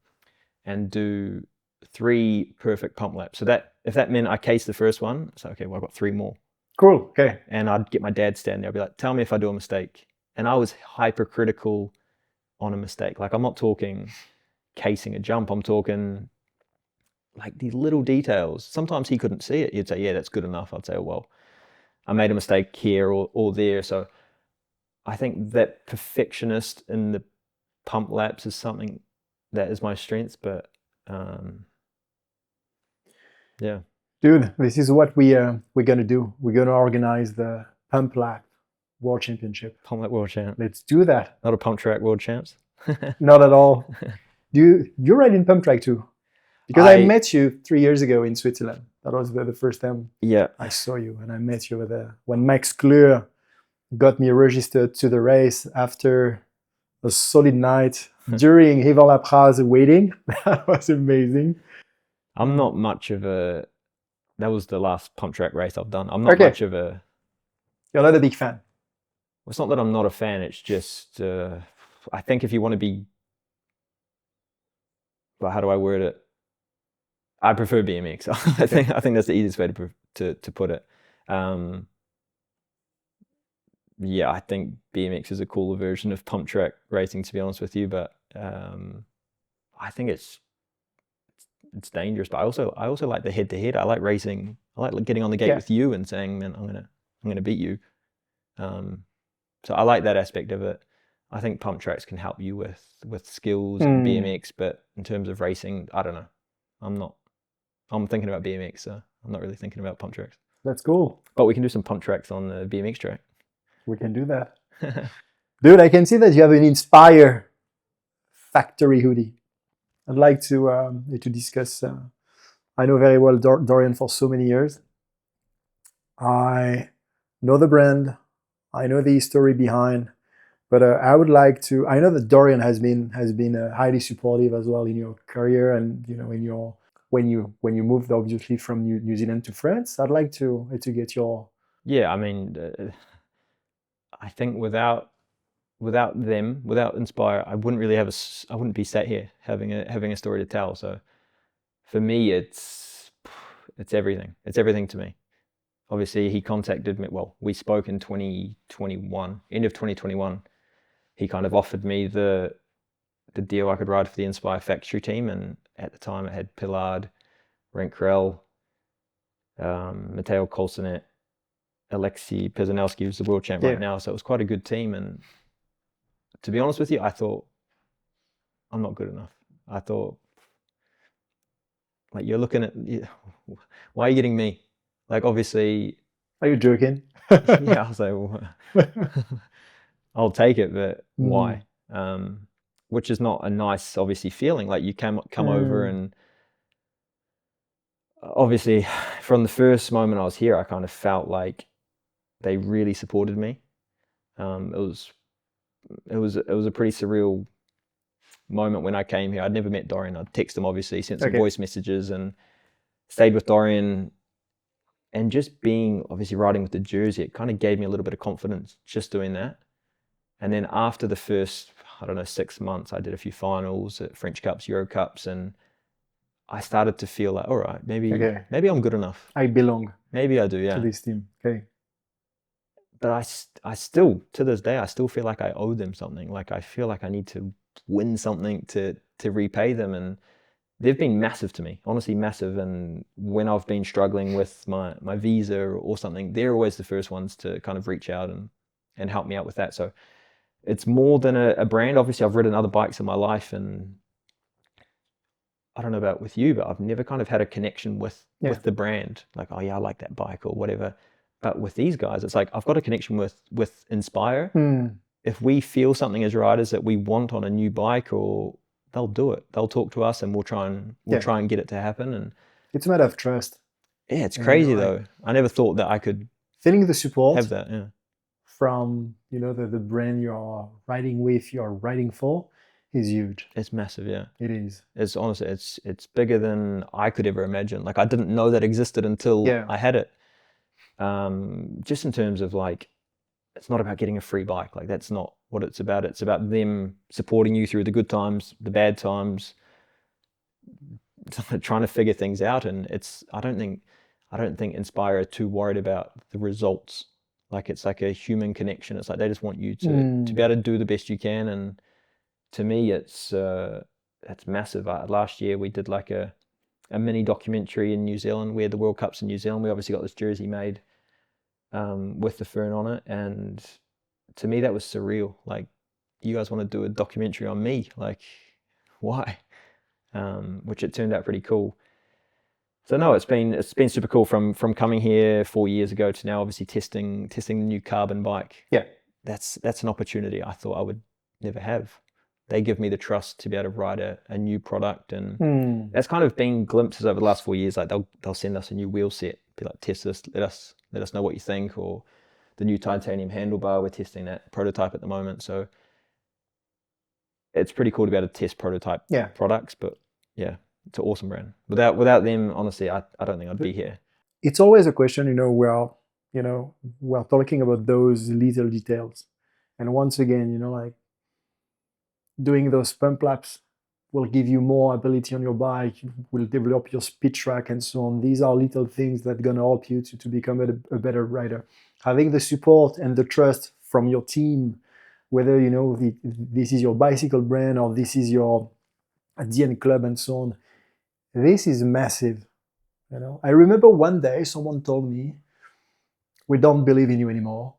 and do 3 perfect pump laps. So that if that meant I cased the first one, so okay, well I've got 3 more. Cool. Okay. And I'd get my dad standing there. I'd be like, tell me if I do a mistake. And I was hypercritical on a mistake. Like I'm not talking casing a jump. I'm talking like these little details. Sometimes he couldn't see it. He'd say, yeah, that's good enough. I'd say, oh, well, I made a mistake here or there. So I think that perfectionist in the pump laps is something that is my strength. But yeah. Dude, this is what we're going to do. We're going to organize the pump lap World Championship. Pump lap World Champ. Let's do that. Not a pump track World Champs. Not at all. You ride in pump track too? Because I met you 3 years ago in Switzerland. That was the first time I saw you, and I met you over there when Max Kleur got me registered to the race after a solid night during Yvan Lapra's wedding. That was amazing. I'm not much of a... That was the last pump track race I've done. I'm not much of a... You're not a big fan? It's not that I'm not a fan. It's just... I think if you want to be... Well, how do I word it? I prefer BMX. I think that's the easiest way to put it. Yeah, I think BMX is a cooler version of pump track racing, to be honest with you. But I think it's dangerous. But I also like the head to head. I like racing. I like getting on the gate with you and saying, "Man, I'm gonna beat you." So I like that aspect of it. I think pump tracks can help you with skills and BMX, but in terms of racing, I don't know. I'm thinking about BMX, so I'm not really thinking about pump tracks. That's cool. But we can do some pump tracks on the BMX track. We can do that. Dude, I can see that you have an Inspyre factory hoodie. I'd like to discuss. I know very well Dorian for so many years. I know the brand. I know the history behind. But I would like to. I know that Dorian has been highly supportive as well in your career, and in your when you moved obviously from New Zealand to France. I'd like to get your. Yeah, I mean, I think without them, without Inspyre, I wouldn't really I wouldn't be sat here having a story to tell. So for me, it's everything. It's everything to me. Obviously, he contacted me. Well, we spoke in 2021, end of 2021. He kind of offered me the deal I could ride for the Inspyre factory team, and at the time it had Pillard, Rencurel, Mateo Colsonet, Alexei Pizanowski, who's the world champ right now. So it was quite a good team. And to be honest with you, I thought, I'm not good enough. I thought, like, you're looking at, why are you getting me? Like, obviously. Are you joking? Yeah, I was like, well, I'll take it, but why? Which is not a nice, obviously, feeling. Like, you come over, and obviously, from the first moment I was here, I kind of felt like they really supported me. It was a pretty surreal moment when I came here. I'd never met Dorian. I'd text him, obviously, sent some voice messages, and stayed with Dorian. And just being, obviously, riding with the jersey, it kind of gave me a little bit of confidence just doing that. And then after the first, 6 months, I did a few finals at French Cups, Euro Cups, and I started to feel like, all right, maybe I'm good enough. I belong. Maybe I do, yeah. To this team, okay. But I still, to this day, I still feel like I owe them something. Like, I feel like I need to win something to repay them. And they've been massive to me, honestly massive. And when I've been struggling with my visa or something, they're always the first ones to kind of reach out and help me out with that. So it's more than a brand. Obviously, I've ridden other bikes in my life, and I don't know about with you, but I've never kind of had a connection with the brand. Like, oh yeah, I like that bike or whatever. But with these guys, it's like I've got a connection with Inspyre. If we feel something as riders that we want on a new bike, or they'll do it. They'll talk to us, and we'll try and get it to happen. And it's a matter of trust. Yeah, it's crazy though. I never thought that I could feeling the support have that. Yeah. From the brand you're riding with, you're riding for, is huge. It's massive, yeah. It is. It's honestly, it's bigger than I could ever imagine. Like, I didn't know that existed until I had it. Just in terms of, like, it's not about getting a free bike. Like, that's not what it's about. It's about them supporting you through the good times, the bad times, trying to figure things out. And I don't think Inspyre are too worried about the results. Like, it's like a human connection. It's like they just want you to be able to do the best you can. And to me, it's massive. Last year we did like a mini documentary in New Zealand. We had the World Cups in New Zealand. We obviously got this jersey made with the fern on it, and to me that was surreal. Like, you guys want to do a documentary on me? Like, why? Which it turned out pretty cool. So no, it's been super cool from coming here 4 years ago to now, obviously testing the new carbon bike. Yeah, that's an opportunity I thought I would never have. They give me the trust to be able to ride a new product, and that's kind of been glimpses over the last 4 years. Like, they'll send us a new wheel set, be like, test this, let us know what you think, or the new titanium handlebar, we're testing that prototype at the moment. So it's pretty cool to be able to test prototype products. But yeah, it's an awesome brand. Without them, honestly, I don't think I'd be here. It's always a question, we're talking about those little details. And once again, like, doing those pump laps will give you more ability on your bike, will develop your speed track and so on. These are little things that are going to help you to become a better rider. Having the support and the trust from your team, whether this is your bicycle brand or this is your DN club and so on, this is massive. I remember one day someone told me, we don't believe in you anymore,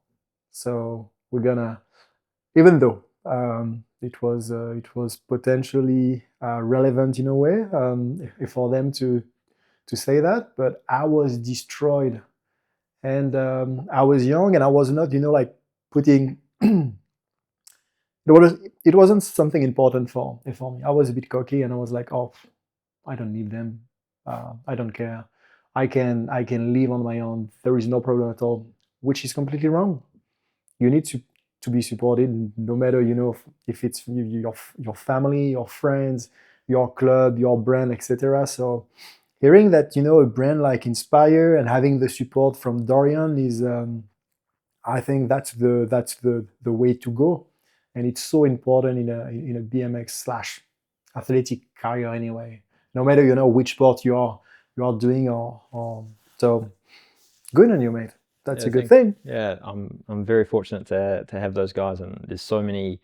so we're gonna, even though it was potentially relevant in a way for them to say that, but I was destroyed, and I was young and I was not like putting it wasn't something important for me. I was a bit cocky and I was like, oh, I don't need them, I don't care, I can live on my own, there is no problem at all, which is completely wrong. You need to be supported, no matter if it's your family, your friends, your club, your brand, etc. So hearing that a brand like Inspyre and having the support from Dorian is, I think that's the way to go, and it's so important in a BMX / athletic career anyway. No matter which sport you are doing or so. Good on you, mate. That's a good thing. Yeah, I'm very fortunate to have those guys, and there's so many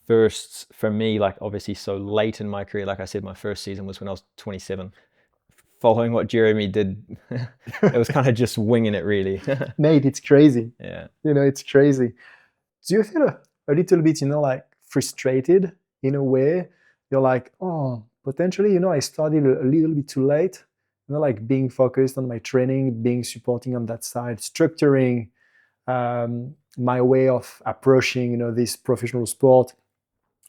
firsts for me, like obviously so late in my career. Like I said, my first season was when I was 27. Following what Jérémy did, it was kind of just winging it, really. Mate, it's crazy. Yeah. It's crazy. Do you feel a little bit, like frustrated in a way? You're like, oh, potentially, I started a little bit too late. Like being focused on my training, being supporting on that side, structuring my way of approaching, this professional sport.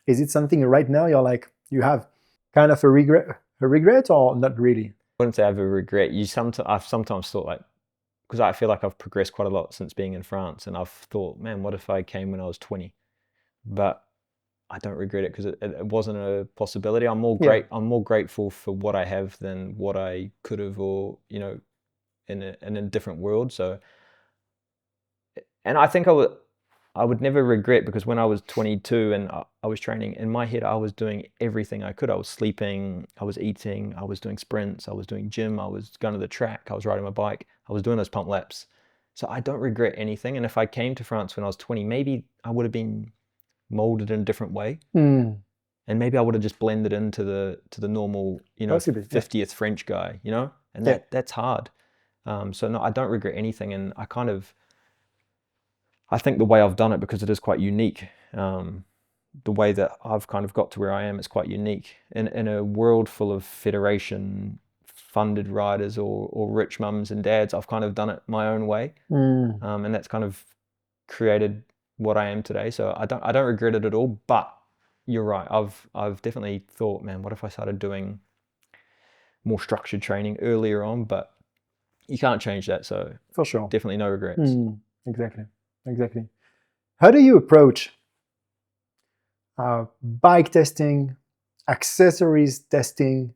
Is it something right now you're like, you have kind of a regret or not really? I wouldn't say I have a regret. I've sometimes thought, like, because I feel like I've progressed quite a lot since being in France, and I've thought, man, what if I came when I was 20? But I don't regret it because it wasn't a possibility. I'm more grateful for what I have than what I could have, or in a different world. So, and I think I would never regret, because when I was 22 and I was training, in my head I was doing everything I could. I was sleeping, I was eating, I was doing sprints, I was doing gym, I was going to the track, I was riding my bike, I was doing those pump laps. So I don't regret anything. And if I came to France when I was 20, maybe I would have been molded in a different way, and maybe I would have just blended into the normal, possibly, 50th French guy, and that's hard. So no, I don't regret anything, and I think the way I've done it, because it is quite unique, the way that I've kind of got to where I am is quite unique in a world full of federation funded riders or rich mums and dads. I've kind of done it my own way, and that's kind of created what I am today. So I don't regret it at all. But you're right, I've definitely thought, man, what if I started doing more structured training earlier on? But you can't change that, so for sure, definitely no regrets. Exactly. How do you approach bike testing, accessories testing?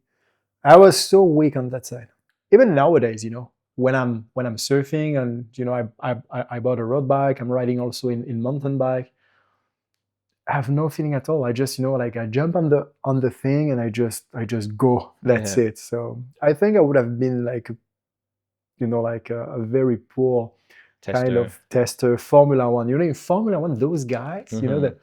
I was so weak on that side. Even nowadays, when I'm surfing and I bought a road bike, I'm riding also in mountain bike, I have no feeling at all. I just like I jump on the thing and I just go. That's it. So I think I would have been like a very poor kind of tester. Formula One, in Formula One, those guys, that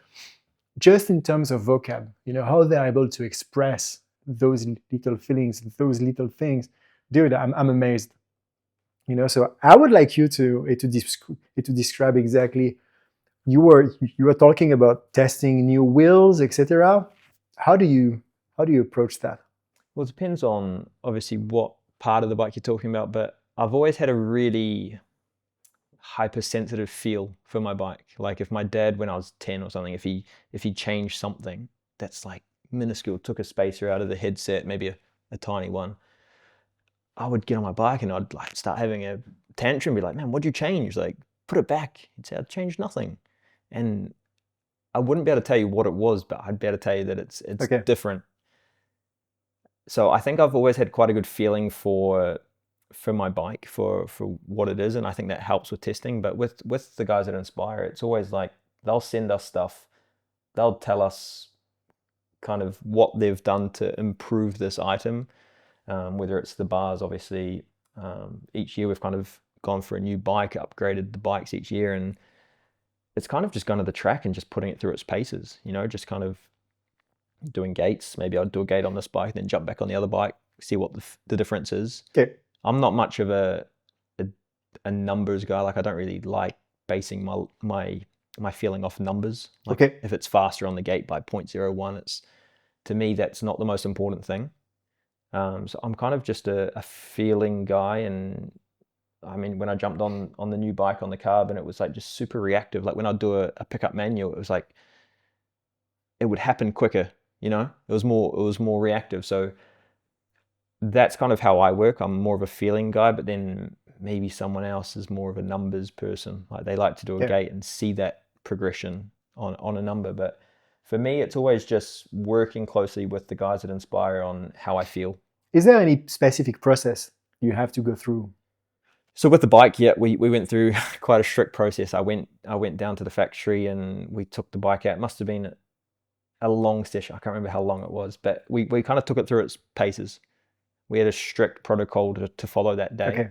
just in terms of vocab, how they're able to express those little feelings, those little things, dude, I'm amazed. So I would like you to describe exactly. You were talking about testing new wheels, etc. How do you approach that? Well, it depends on obviously what part of the bike you're talking about, but I've always had a really hypersensitive feel for my bike. Like if my dad, when I was 10 or something, if he changed something that's like minuscule, took a spacer out of the headset, maybe a tiny one, I would get on my bike and I'd like start having a tantrum, be like, man, what'd you change? Like, put it back. He'd say, I changed nothing. And I wouldn't be able to tell you what it was, but I'd be able to tell you that it's okay, different. So I think I've always had quite a good feeling for my bike, for what it is, and I think that helps with testing. But with the guys at Inspyre, it's always like they'll send us stuff, they'll tell us kind of what they've done to improve this item, whether it's the bars, obviously. Each year we've kind of gone for a new bike, upgraded the bikes each year, and it's kind of just gone to the track and just putting it through its paces, you know, just kind of doing gates. Maybe I'd do a gate on this bike, then jump back on the other bike, see what the difference is. Okay. I'm not much of a numbers guy. Like, I don't really like basing my feeling off numbers. Like, okay. If it's faster on the gate by 0.01, it's, to me, that's not the most important thing. So I'm kind of just a feeling guy. And I mean, when I jumped on the new bike on the carb, and it was like just super reactive. Like when I'd do a pickup manual, it was like, it would happen quicker, you know, it was more reactive. So that's kind of how I work. I'm more of a feeling guy, but then maybe someone else is more of a numbers person. Like they like to do a gate and see that progression on a number. But for me, it's always just working closely with the guys at Inspyre on how I feel. Is there any specific process you have to go through? So with the bike, yeah, we went through quite a strict process. I went down to the factory and we took the bike out. It must have been a long session. I can't remember how long it was, but we kind of took it through its paces. We had a strict protocol to follow that day,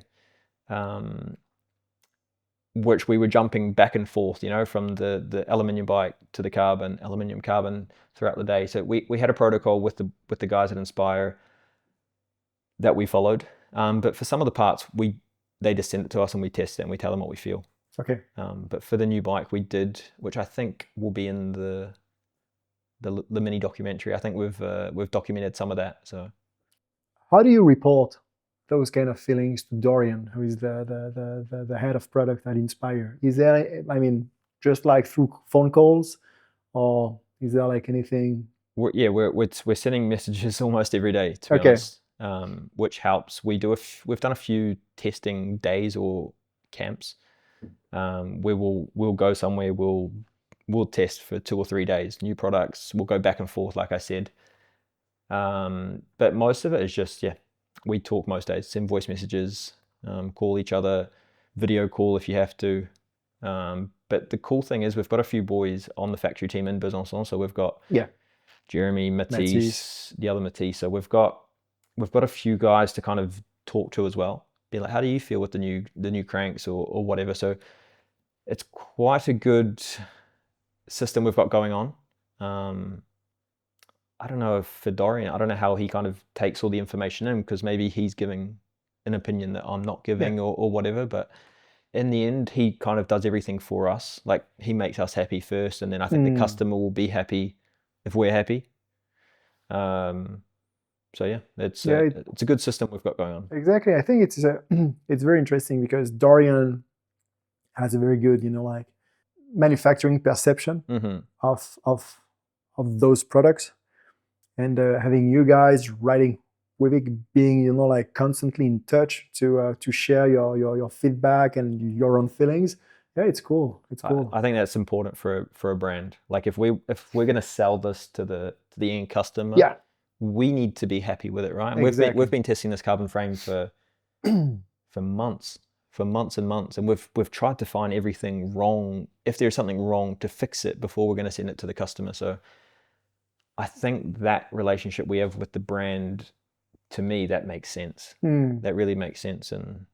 which we were jumping back and forth, you know, from the aluminium bike to the aluminium carbon throughout the day. So we had a protocol with the guys at Inspyre that we followed. But for some of the parts, they just send it to us and we test it and we tell them what we feel. Okay. But for the new bike, we did, which I think will be in the mini documentary. I think we've documented some of that. So, how do you report those kind of feelings to Dorian, who is the head of product at Inspyre? Is there, I mean, just like through phone calls, or is there like anything? We're sending messages almost every day, to be honest. Which helps. We've done a few testing days or camps. We'll go somewhere. We'll test for 2 or 3 days. New products. We'll go back and forth, like I said. But most of it is just we talk most days. Send voice messages. Call each other. Video call if you have to. But the cool thing is we've got a few boys on the factory team in Besançon. So we've got Jérémy, Mathis, the other Mathis. So we've got a few guys to kind of talk to as well. Be like, how do you feel with the new cranks or whatever? So it's quite a good system we've got going on. I don't know if for Dorian, I don't know how he kind of takes all the information in, because maybe he's giving an opinion that I'm not giving or whatever. But in the end, he kind of does everything for us. Like, he makes us happy first, and then I think the customer will be happy if we're happy. So yeah, it's a good system we've got going on. Exactly. I think it's very interesting because Dorian has a very good, like manufacturing perception of those products, and having you guys riding with it, being like constantly in touch to share your feedback and your own feelings. Yeah, it's cool. It's cool. I think that's important for a brand. Like if we're gonna sell this to the end customer, we need to be happy with it, right? Exactly. We've been testing this carbon frame for months and months, and we've tried to find everything wrong, if there's something wrong, to fix it before we're going to send it to the customer. So I think that relationship we have with the brand, to me, that makes sense. That really makes sense. And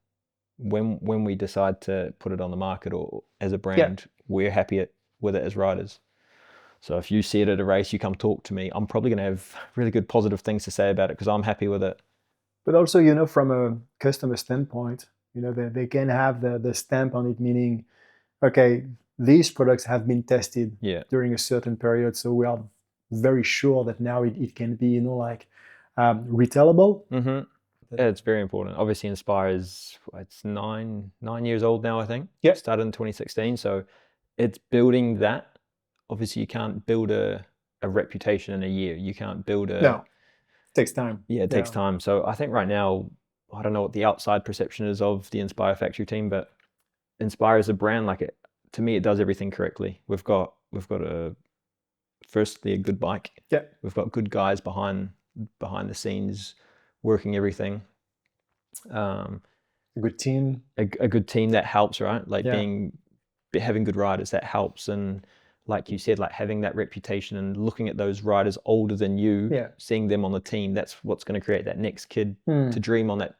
when we decide to put it on the market or as a brand, we're happy with it as riders. So if you see it at a race, you come talk to me, I'm probably going to have really good positive things to say about it because I'm happy with it. But also, from a customer standpoint, they can have the stamp on it, meaning, okay, these products have been tested during a certain period, so we are very sure that now it can be, retailable. Yeah, it's very important. Obviously, Inspyre it's 9 years old now, I think. Started in 2016, so it's building that. Obviously, you can't build a reputation in a year. You can't build No, it takes time. Yeah, it takes time. So I think right now, I don't know what the outside perception is of the Inspyre factory team, but Inspyre as a brand, to me, it does everything correctly. We've got firstly a good bike. We've got good guys behind the scenes working everything. A good team. A good team that helps, right? Having good riders, that helps. And like you said, like having that reputation and looking at those riders older than you, seeing them on the team, that's what's going to create that next kid to dream on that,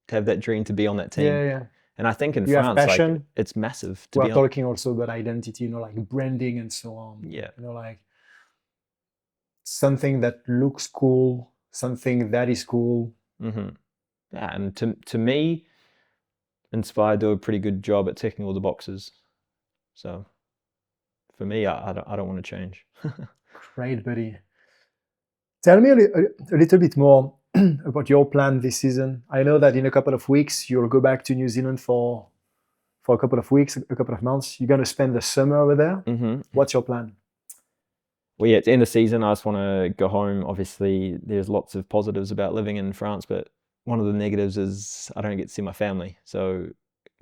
to have that dream to be on that team. And I think in France, like, it's massive. We're talking also about identity, you know, like branding and so on. Yeah. You know, like something that looks cool, something that is cool. Yeah, and to me, Inspyre do a pretty good job at ticking all the boxes. So for me, I don't want to change. Great, buddy. Tell me a little bit more about your plan this season. I know that in a couple of weeks, you'll go back to New Zealand for a couple of weeks, a couple of months. You're going to spend the summer over there. What's your plan? Well, yeah, at the end of the season, I just want to go home. Obviously, there's lots of positives about living in France, but one of the negatives is I don't get to see my family. So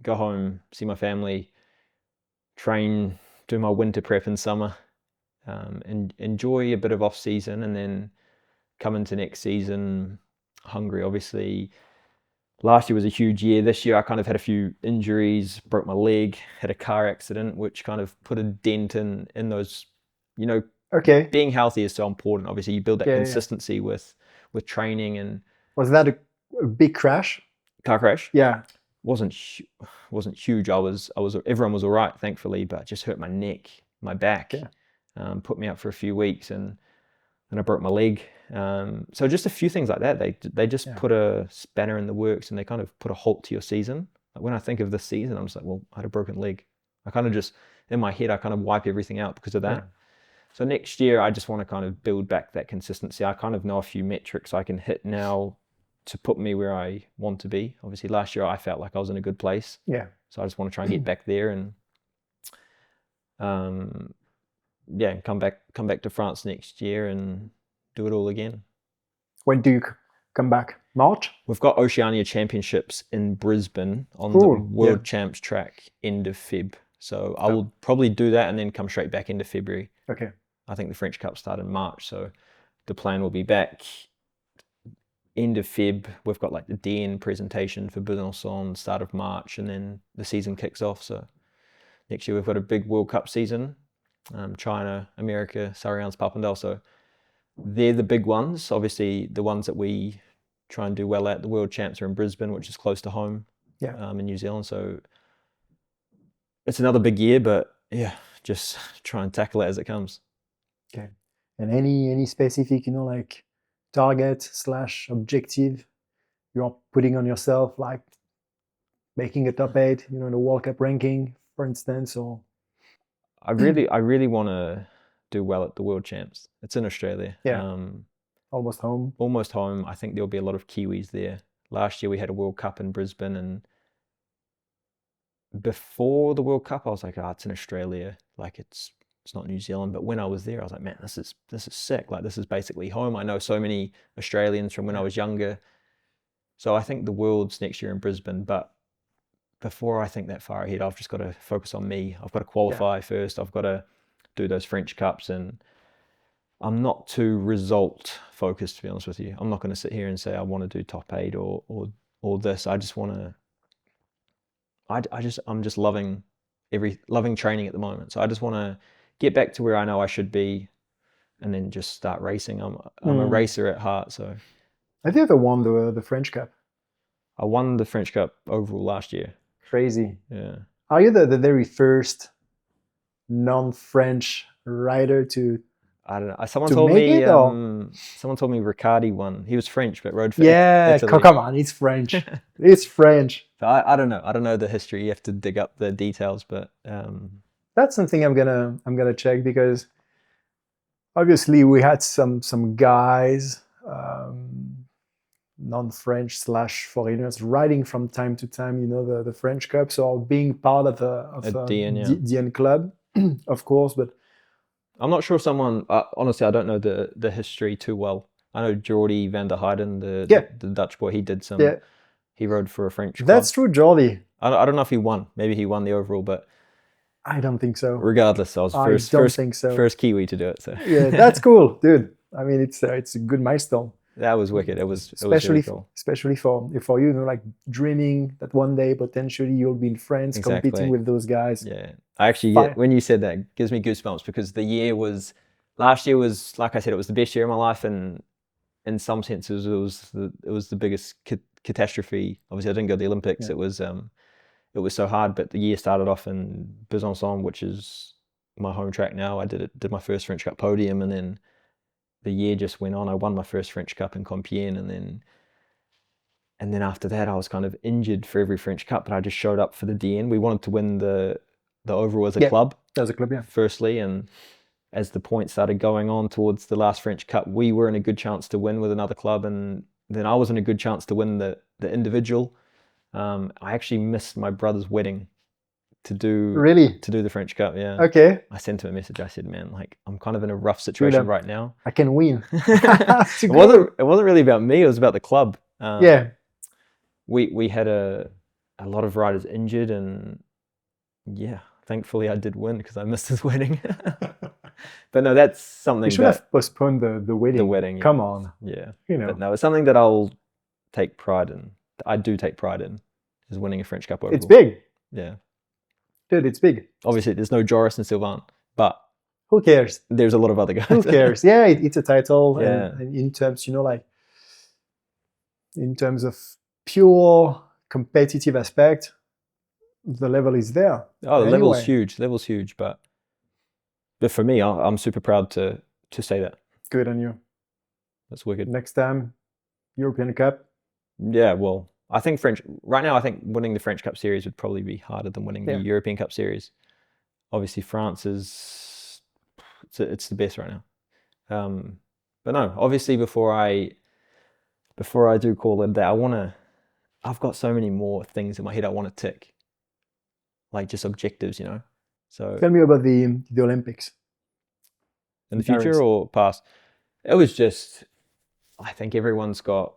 go home, see my family, train, do my winter prep in summer, and enjoy a bit of off season, and then come into next season hungry. Obviously, last year was a huge year. This year I kind of had a few injuries, broke my leg, had a car accident, which kind of put a dent in those, you know, being healthy is so important. Obviously, you build that consistency with training. And was that a big crash? Car crash? Yeah. Wasn't huge. Everyone was all right, thankfully, but just hurt my neck, my back, put me out for a few weeks, and I broke my leg. So just a few things like that. They just put a spanner in the works, and they kind of put a halt to your season. Like when I think of this season, I'm just like, well, I had a broken leg. I kind of just, in my head, I kind of wipe everything out because of that. So next year, I just want to kind of build back that consistency. I kind of know a few metrics I can hit now to put me where I want to be. Obviously, last year I felt like I was in a good place. Yeah. So I just want to try and get back there, and come back to France next year and do it all again. When do you come back? March? We've got Oceania Championships in Brisbane on the World Champs track end of Feb. So I will probably do that and then come straight back into February. Okay. I think the French Cup start in March, so the plan will be back end of Feb. We've got like the DN presentation for Besançon start of March, and then the season kicks off. So next year we've got a big World Cup season. China, America, Surrey, Papendal. So they're the big ones. Obviously, the ones that we try and do well at. The World Champs are in Brisbane, which is close to home. In New Zealand. So it's another big year, but just try and tackle it as it comes. Okay. And any specific, you know, like target / objective you're putting on yourself, like making a top 8, you know, in the World Cup ranking, for instance, or? I really want to do well at the World Champs. It's in Australia. Almost home. Almost home. I think there'll be a lot of Kiwis there. Last year we had a World Cup in Brisbane, and before the World Cup I was like, it's in Australia. Like it's not New Zealand. But when I was there, I was like, man, this is sick. Like this is basically home. I know so many Australians from when I was younger. So I think the World's next year in Brisbane, but before I think that far ahead, I've just got to focus on me. I've got to qualify first. I've got to do those French Cups, and I'm not too result focused, to be honest with you. I'm not going to sit here and say I want to do top 8 or this. I just want to. I'm just loving training at the moment. So I just want to get back to where I know I should be, and then just start racing. I'm a racer at heart. So have you ever won the French Cup? I won the French Cup overall last year. Crazy. Yeah. Are you the very first non-French rider to? I don't know. Someone told me Riccardi won. He was French, but rode for Italy. Come on, it's French. It's French. So I don't know. I don't know the history. You have to dig up the details, but that's something I'm gonna check, because obviously we had some guys, non-French / foreigners, riding from time to time, you know, the French Cups, or being part of DN club, of course, but. I'm not sure someone, honestly, I don't know the history too well. I know Jordi van der Heijden, the Dutch boy, he did some, he rode for a French club. That's true, Jordi. I don't know if he won. Maybe he won the overall, but I don't think so. Regardless, I was first Kiwi to do it. So yeah, that's cool, dude. I mean, it's a good milestone. That was wicked. It was especially very cool. especially for you, like dreaming that one day potentially you'll be in France competing with those guys. Yeah, I actually when you said that, it gives me goosebumps because last year was, like I said, it was the best year of my life, and in some senses it was the biggest catastrophe. Obviously, I didn't go to the Olympics. Yeah. It was so hard, but the year started off in Besançon, which is my home track now. I did my first French Cup podium, and then the year just went on. I won my first French Cup in Compiègne, and then after that I was kind of injured for every French Cup, but I just showed up for the DN. We wanted to win the overall as a club. As a club, yeah. Firstly, and as the points started going on towards the last French Cup, we were in a good chance to win with another club, and then I was in a good chance to win the individual. I actually missed my brother's wedding to do the French Cup. Yeah. Okay. I sent him a message. I said, man, like, I'm kind of in a rough situation right now. I can win. It wasn't really about me. It was about the club. Yeah. We had a lot of riders injured, and yeah, thankfully I did win because I missed his wedding. But no, that's something. You should have postponed the wedding. The wedding. Yeah. Come on. Yeah. But no, it's something that I'll take pride in. I do take pride in, is winning a French Cup overall. It's big. Yeah. Dude, it's big. Obviously, there's no Joris and Sylvain, but who cares? There's a lot of other guys. Who cares? Yeah, it's a title. Yeah. And in terms, like, in terms of pure competitive aspect, the level is there. Oh, the level's huge. But for me, I'm super proud to say that. Good on you. That's wicked. Next time, European Cup. Yeah, well, I think right now, I think winning the French Cup Series would probably be harder than winning the European Cup Series. Obviously, France it's the best right now. But no, obviously, before I do call it that, I've got so many more things in my head I want to tick, like just objectives, So tell me about the Olympics. In the future or past? It was just, I think everyone's got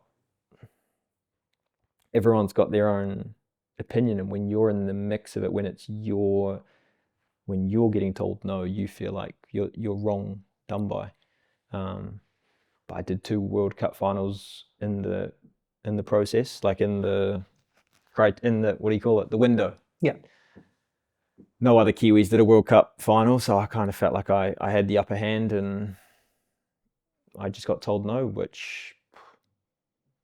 their own opinion, and when you're in the mix of it, when you're getting told no, you feel like you're wrong, done by. But I did 2 World Cup finals in the process, like in the what do you call it, the window. Yeah. No other Kiwis did a World Cup final, so I kind of felt like I had the upper hand, and I just got told no, which,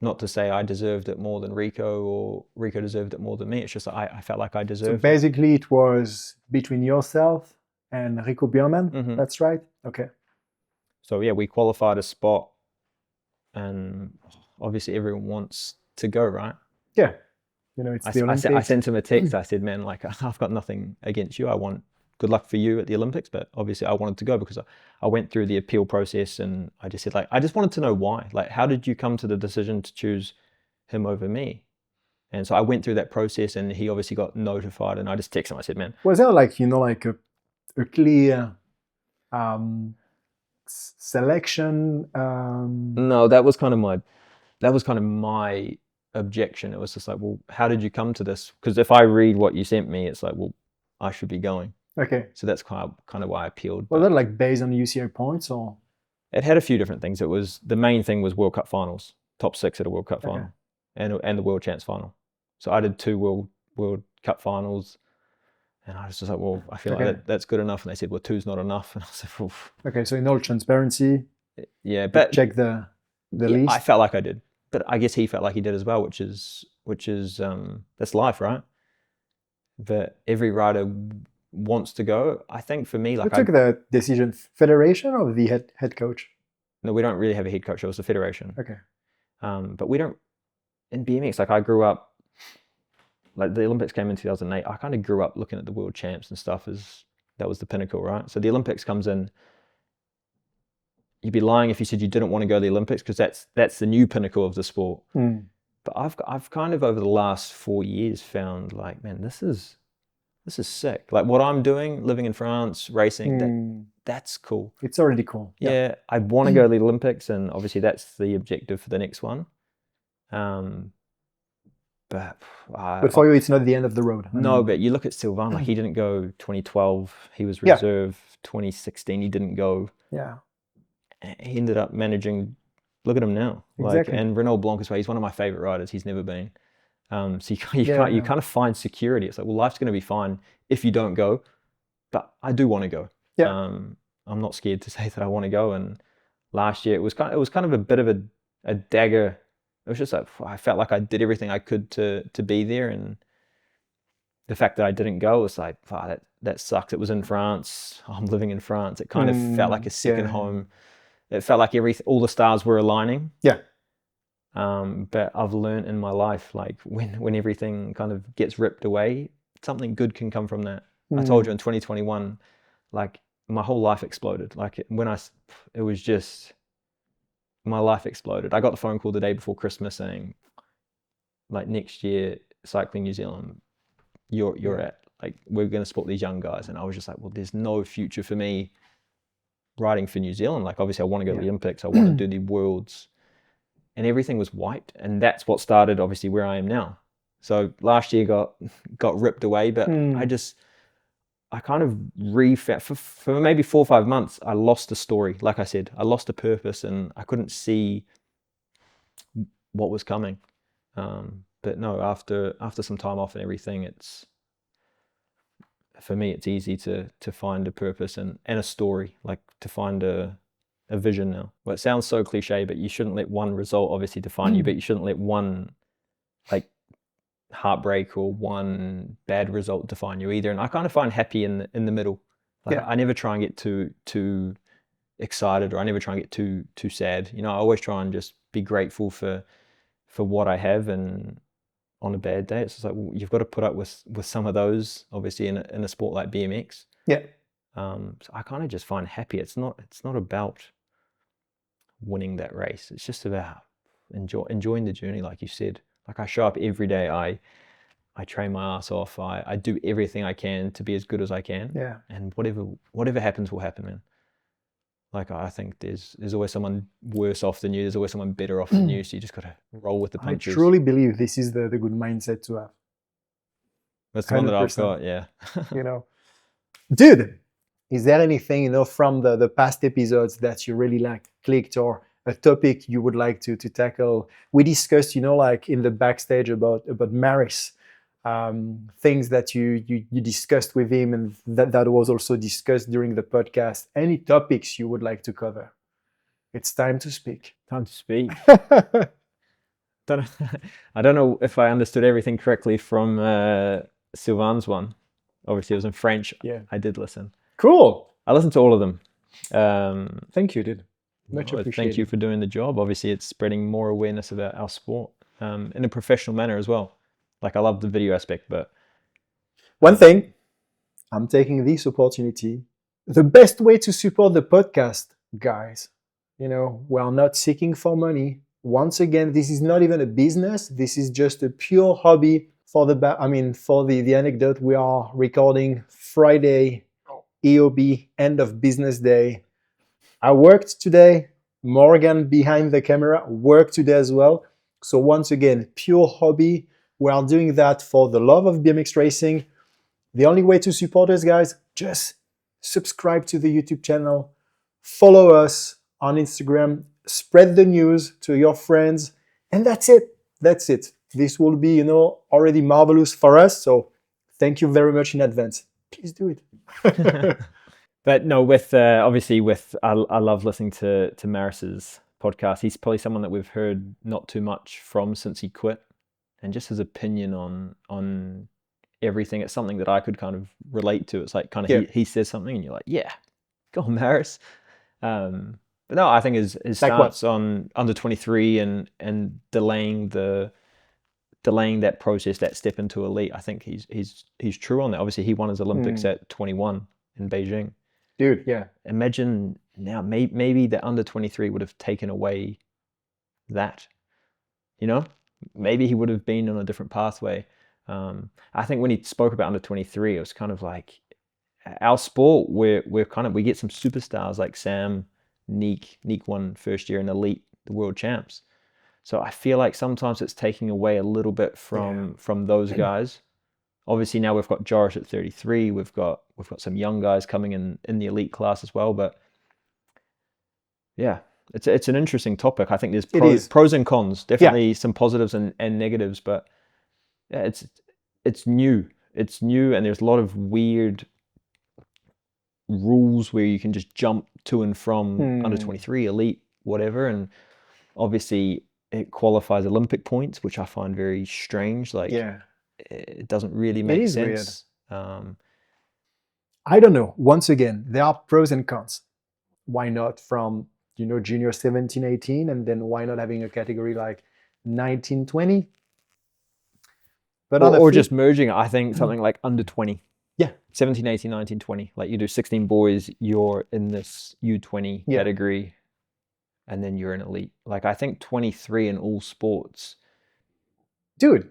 not to say I deserved it more than Rico or Rico deserved it more than me. It's just I felt like I deserved it. So basically it was between yourself and Rico Bierman. Mm-hmm. That's right? Okay. So yeah, we qualified a spot, and obviously everyone wants to go, right? Yeah. It's the Olympics. I sent him a text. I said, man, like, I've got nothing against you. I want good luck for you at the Olympics, but obviously I wanted to go because I went through the appeal process, and I just said, like, I just wanted to know why. Like, how did you come to the decision to choose him over me? And so I went through that process, and he obviously got notified, and I just texted him. I said, man. Was there like, like a clear selection? No, that was kind of my objection. It was just like, well, how did you come to this? Because if I read what you sent me, it's like, well, I should be going. Okay. So that's kind of why I appealed. Was that like based on UCI points, or? It had a few different things. The main thing was World Cup finals, top 6 at a World Cup final, and the World Champs final. So I did 2 World Cup finals, and I was just like, well, I feel like that's good enough. And they said, well, 2's not enough. And I said, well, okay. So in all transparency, yeah, but check the list. I felt like I did, but I guess he felt like he did as well, which is that's life, right? But every rider wants to go. I think for me, like, who took the decision? Federation or the head coach? No, we don't really have a head coach. It was the federation. Okay. But we don't, in BMX, like, I grew up, like, the Olympics came in 2008. I kind of grew up looking at the world champs and stuff that was the pinnacle, right? So the Olympics comes in, you'd be lying if you said you didn't want to go to the Olympics, because that's the new pinnacle of the sport. But I've kind of, over the last 4 years, found, like, man, this is sick. Like, what I'm doing, living in France, racing, that's cool. It's already cool. Yeah, I want to go to the Olympics, and obviously that's the objective for the next one. But for you, it's not the end of the road. No, but you look at Sylvain, like, he didn't go 2012. He was reserve 2016. He didn't go. Yeah. He ended up managing look at him now. Exactly. And Renaud Blanc as well. He's one of my favorite riders. He's never been. So you kind of find security. It's like, well, life's going to be fine if you don't go, but I do want to go. Yeah. I'm not scared to say that I want to go. And last year it was kind of a bit of a dagger. It was just like, I felt like I did everything I could to be there, and the fact that I didn't go was like, wow, that sucks. It was in France. I'm living in France. It kind of felt like a second home. It felt like all the stars were aligning. Yeah. But I've learned in my life, like when everything kind of gets ripped away, something good can come from that. I told you in 2021, like my whole life exploded. Like it was just, my life exploded. I got the phone call the day before Christmas saying, like, next year, Cycling New Zealand, you're at, like, we're going to support these young guys. And I was just like, well, there's no future for me riding for New Zealand. Like, obviously I want to go to the Olympics. I want to do the Worlds. And everything was wiped. And that's what started, obviously, where I am now. So last year got ripped away, but I kind of refound, for maybe 4 or 5 months, I lost a story. Like I said, I lost a purpose, and I couldn't see what was coming. But no, after some time off and everything, for me, it's easy to find a purpose and a story, like to find a vision now. Well, it sounds so cliche, but you shouldn't let one result obviously define you, but you shouldn't let one, like, heartbreak or one bad result define you either. And I kind of find happy in the middle. Like, I never try and get too excited, or I never try and get too sad. You know, I always try and just be grateful for what I have. And on a bad day, it's just like, well, you've got to put up with some of those, obviously, in a sport like BMX. Yeah. So I kind of just find happy. It's not about winning that race. It's just about enjoying the journey, like you said. Like, I show up every day. I train my ass off. I do everything I can to be as good as I can. Yeah. And whatever happens will happen, man. Like, I think there's always someone worse off than you. There's always someone better off than you. So you just got to roll with the punches. I truly believe this is the good mindset to have. That's the one that I've got, yeah. You know, dude, is there anything, you know, from the past episodes that you really clicked, or a topic you would like to tackle? We discussed, you know, like in the backstage about Maris, things that you discussed with him, and that was also discussed during the podcast. Any topics you would like to cover? It's time to speak. Time to speak. I don't know if I understood everything correctly from Sylvain's one. Obviously, it was in French. Yeah. I did listen. Cool. I listened to all of them. Thank you, dude. Much appreciated. Thank you for doing the job. Obviously, it's spreading more awareness about our sport in a professional manner as well. Like, I love the video aspect, but one thing, I'm taking this opportunity. The best way to support the podcast, guys, you know, we're not seeking for money. Once again, this is not even a business. This is just a pure hobby. For the anecdote, we are recording Friday, EOB, end of business day. I worked today. Morgan behind the camera worked today as well. So once again, pure hobby. We are doing that for the love of BMX racing. The only way to support us, guys, just subscribe to the YouTube channel, follow us on Instagram, spread the news to your friends, and that's it. That's it. This will be, you know, already marvelous for us. So thank you very much in advance. Please do it. But no, I love listening to Maris's podcast. He's probably someone that we've heard not too much from since he quit, and just his opinion on everything. It's something that I could kind of relate to. It's like kind of he says something and you're like, yeah, go on, Maris. But no, I think his stance on under 23 and delaying that process, that step into elite, I think he's true on that. Obviously, he won his Olympics at 21 in Beijing. Dude, yeah. Imagine now, maybe the under 23 would have taken away that, you know? Maybe he would have been on a different pathway. I think when he spoke about under 23, it was kind of like our sport, we get some superstars like Sam, Neek won first year in elite, the world champs. So I feel like sometimes it's taking away a little bit from those guys. Obviously now we've got Joris at 33. We've got some young guys coming in the elite class as well. But yeah, it's an interesting topic. I think there's is. pros and cons, definitely some positives and negatives, but yeah, it's new. It's new, and there's a lot of weird rules where you can just jump to and from under 23, elite, whatever, and obviously it qualifies Olympic points, which I find very strange. Like, it doesn't really make sense. I don't know. Once again, there are pros and cons. Why not from, junior 17, 18, and then why not having a category like 19, 20? But or just merging, I think, something like under 20. Yeah. 17, 18, 19, 20. Like, you do 16 boys, you're in this U20 category, and then you're an elite. Like, I think 23 in all sports. Dude.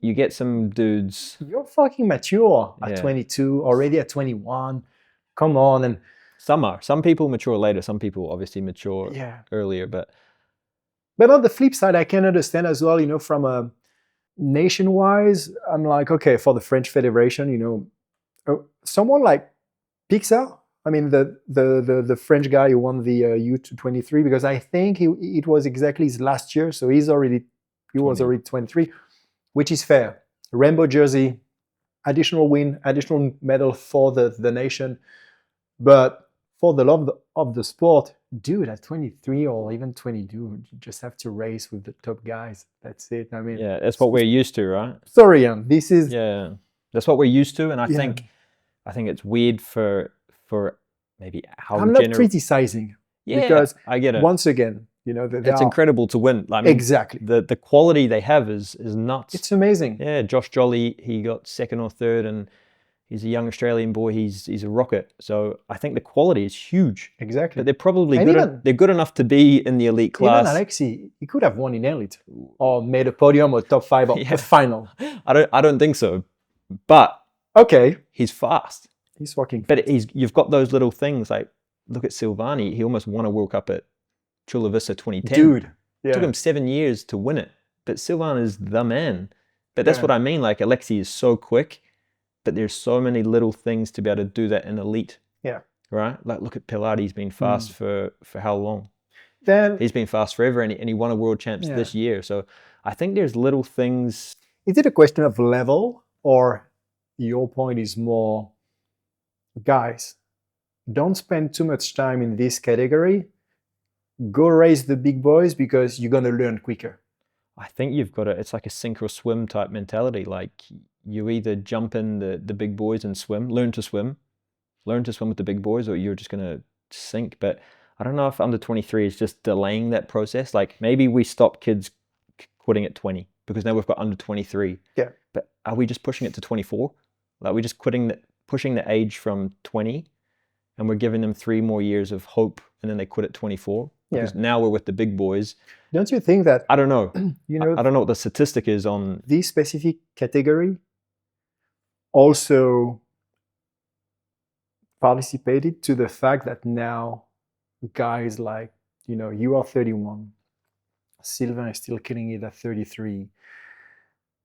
You get some dudes. You're fucking mature at 22, already at 21. Come on. And some people mature later. Some people obviously mature earlier. But on the flip side, I can understand as well, from a nation-wise, I'm like, okay, for the French Federation, someone like Pixar, I mean, the French guy who won the U23, because I think it was exactly his last year, so he was already 23, which is fair. Rainbow jersey, additional win, additional medal for the nation. But for the love of the sport, dude, at 23 or even 22, you just have to race with the top guys. That's it. I mean, that's what we're used to, right? Sorry, this is that's what we're used to, and I think it's weird for maybe how I'm not criticizing, because I get it. Once again, it's incredible to win. I mean, exactly. The quality they have is nuts. It's amazing. Yeah, Josh Jolly, he got second or third, and he's a young Australian boy. He's a rocket. So I think the quality is huge. Exactly. But they're probably they're good enough to be in the elite class. Even Alexi, he could have won in elite or made a podium or top 5 or a final. I don't think so. But he's fast. He's fucking fast. But you've got those little things, like, look at Silvani. He almost won a World Cup at Chula Vista 2010. Dude. It took him 7 years to win it. But Silvan is the man. But that's what I mean. Like, Alexi is so quick, but there's so many little things to be able to do that in elite. Yeah. Right? Like, look at Pilati. He's been fast for how long? Then he's been fast forever, and he won a world champs this year. So I think there's little things. Is it a question of level, or your point is more, guys, don't spend too much time in this category. Go race the big boys because you're going to learn quicker. I think you've got it's like a sink or swim type mentality. Like, you either jump in the big boys and learn to swim with the big boys, or you're just going to sink. But I don't know if under 23 is just delaying that process. Like, maybe we stop kids quitting at 20 because now we've got under 23. Yeah. But are we just pushing it to 24? Like, we're just pushing the age from 20, and we're giving them 3 more years of hope, and then they quit at 24? Because now we're with the big boys. Don't you think that... I don't know. I don't know what the statistic is on... This specific category also participated to the fact that now guys like, you are 31, Sylvain is still killing it at 33,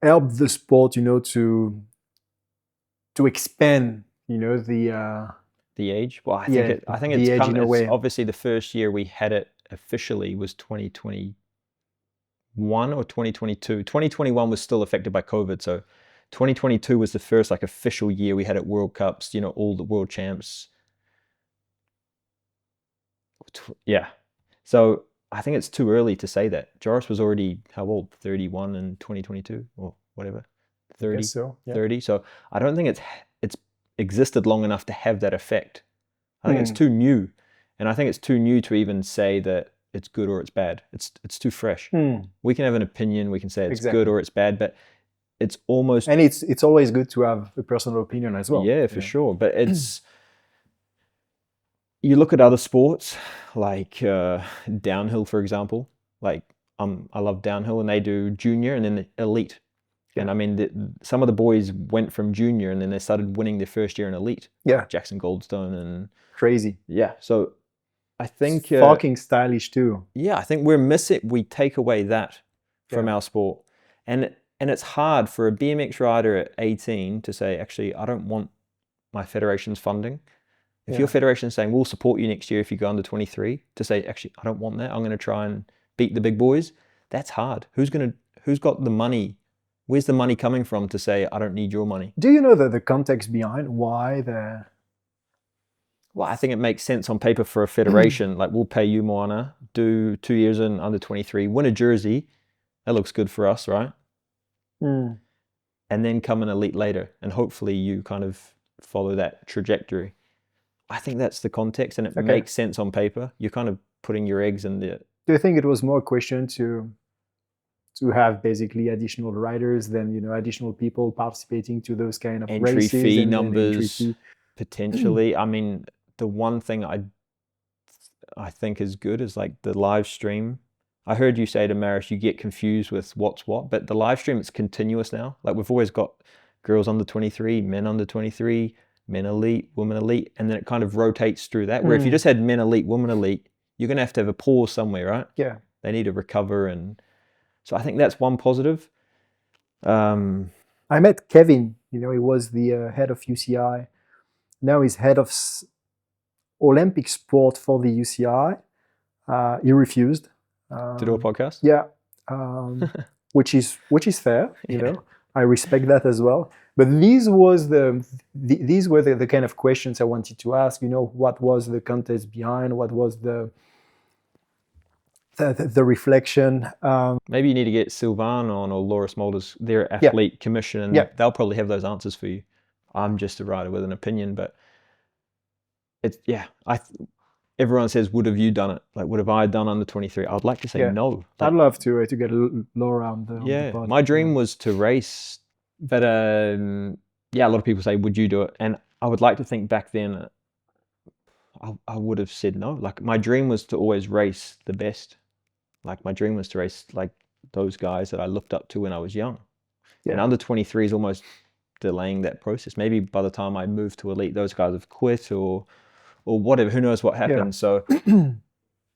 help the sport, to expand, the age. Well, I think it's come, in a way. Obviously, the first year we had it officially was 2021 or 2022. 2021 was still affected by COVID, so 2022 was the first official year we had at World Cups. All the world champs. Yeah, so I think it's too early to say that. Joris was already how old? 31 in 2022 or whatever. 30. So, yeah. 30. So I don't think it's existed long enough to have that effect. I think it's too new, and I think it's too new to even say that it's good or it's bad. It's too fresh. We can have an opinion, we can say it's good or it's bad, but it's almost, and it's always good to have a personal opinion as well. Yeah, for sure. But it's you look at other sports like downhill, for example. Like I love downhill, and they do junior and then elite. And I mean, some of the boys went from junior and then they started winning their first year in elite. Yeah. Jackson Goldstone and... Crazy. Yeah. So I think... fucking stylish too. Yeah, I think we take away that from our sport. And it's hard for a BMX rider at 18 to say, actually, I don't want my federation's funding. If your federation is saying, we'll support you next year if you go under 23, to say, actually, I don't want that. I'm going to try and beat the big boys. That's hard. Who's got the money? Where's the money coming from to say, I don't need your money? Do you know the context behind why the... Well, I think it makes sense on paper for a federation. Like, we'll pay you, Moana, do 2 years in under 23, win a jersey. That looks good for us, right? Mm. And then come an elite later. And hopefully you kind of follow that trajectory. I think that's the context, and it makes sense on paper. You're kind of putting your eggs in there. Do you think it was more a question to have basically additional riders than, you know, additional people participating to those kind of entry races fee and numbers, entry fee? potentially? I mean, the one thing I think is good is like the live stream. I heard you say to Maris, you get confused with what's what, but the live stream, it's continuous now. Like, we've always got girls under 23, men under 23, men elite, women elite, and then it kind of rotates through that. Where if you just had men elite, women elite, you're going to have a pause somewhere, right? Yeah. They need to recover. And so I think that's one positive. I met Kevin, you know, he was the head of UCI. Now he's head of Olympic sport for the UCI. He refused. To do a podcast? Yeah. Which is fair, you know. I respect that as well. But these were the kind of questions I wanted to ask. You know, what was the context behind? What was the reflection? Maybe you need to get Sylvain on or Laura Smolders, their athlete commission, and they'll probably have those answers for you. I'm just a writer with an opinion, but it's everyone says, would have you done it? Like, would have I done under 23? I'd like to say no. Like, I'd love to get Laura on the pod. My dream was to race, but a lot of people say, would you do it? And I would like to think back then, I would have said no. Like, my dream was to always race the best. Like, my dream was to race like those guys that I looked up to when I was young. Yeah. And under 23 is almost delaying that process. Maybe by the time I move to elite, those guys have quit or whatever. Who knows what happened? Yeah. So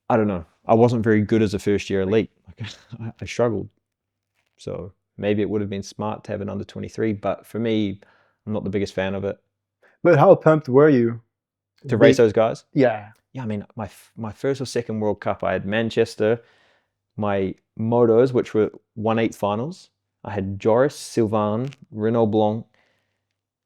I don't know. I wasn't very good as a first year elite. Like, I struggled. So maybe it would have been smart to have an under 23. But for me, I'm not the biggest fan of it. But how pumped were you to race those guys? Yeah. Yeah. I mean, my first or second World Cup, I had Manchester, my motos, which were 1/8 finals. I had Joris, Sylvain, Renaud Blanc,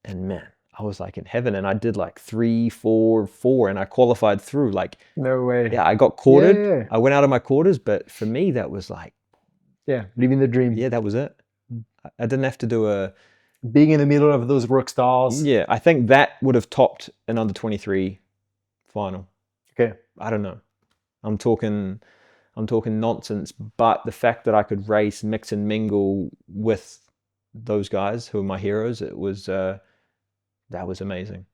and man, I was like in heaven, and I did like 3, 4, 4, and I qualified through. Like, no way. Yeah, I got quartered. Yeah. I went out of my quarters, but for me, that was like, living the dream. Yeah, that was it. I didn't have to do being in the middle of those rock stars. Yeah, I think that would have topped an under 23 final. Okay. I don't know. I'm talking nonsense, but the fact that I could race, mix and mingle with those guys who are my heroes, it was that was amazing.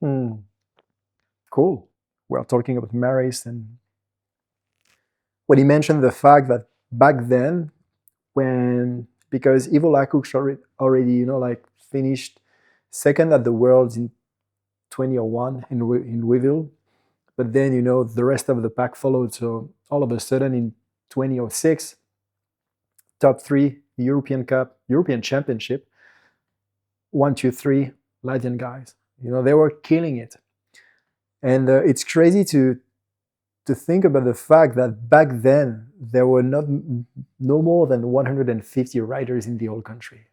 Cool. We're talking about Maris, and when he mentioned the fact that back then, because Ivo Lacoux already, you know, like finished second at the Worlds in 2001 in Reveal, but then, you know, the rest of the pack followed. So all of a sudden in 2006, top 3, European Cup, European Championship, 1, 2, 3 Latvian guys. You know, they were killing it. And it's crazy to think about the fact that back then there were no more than 150 riders in the whole country.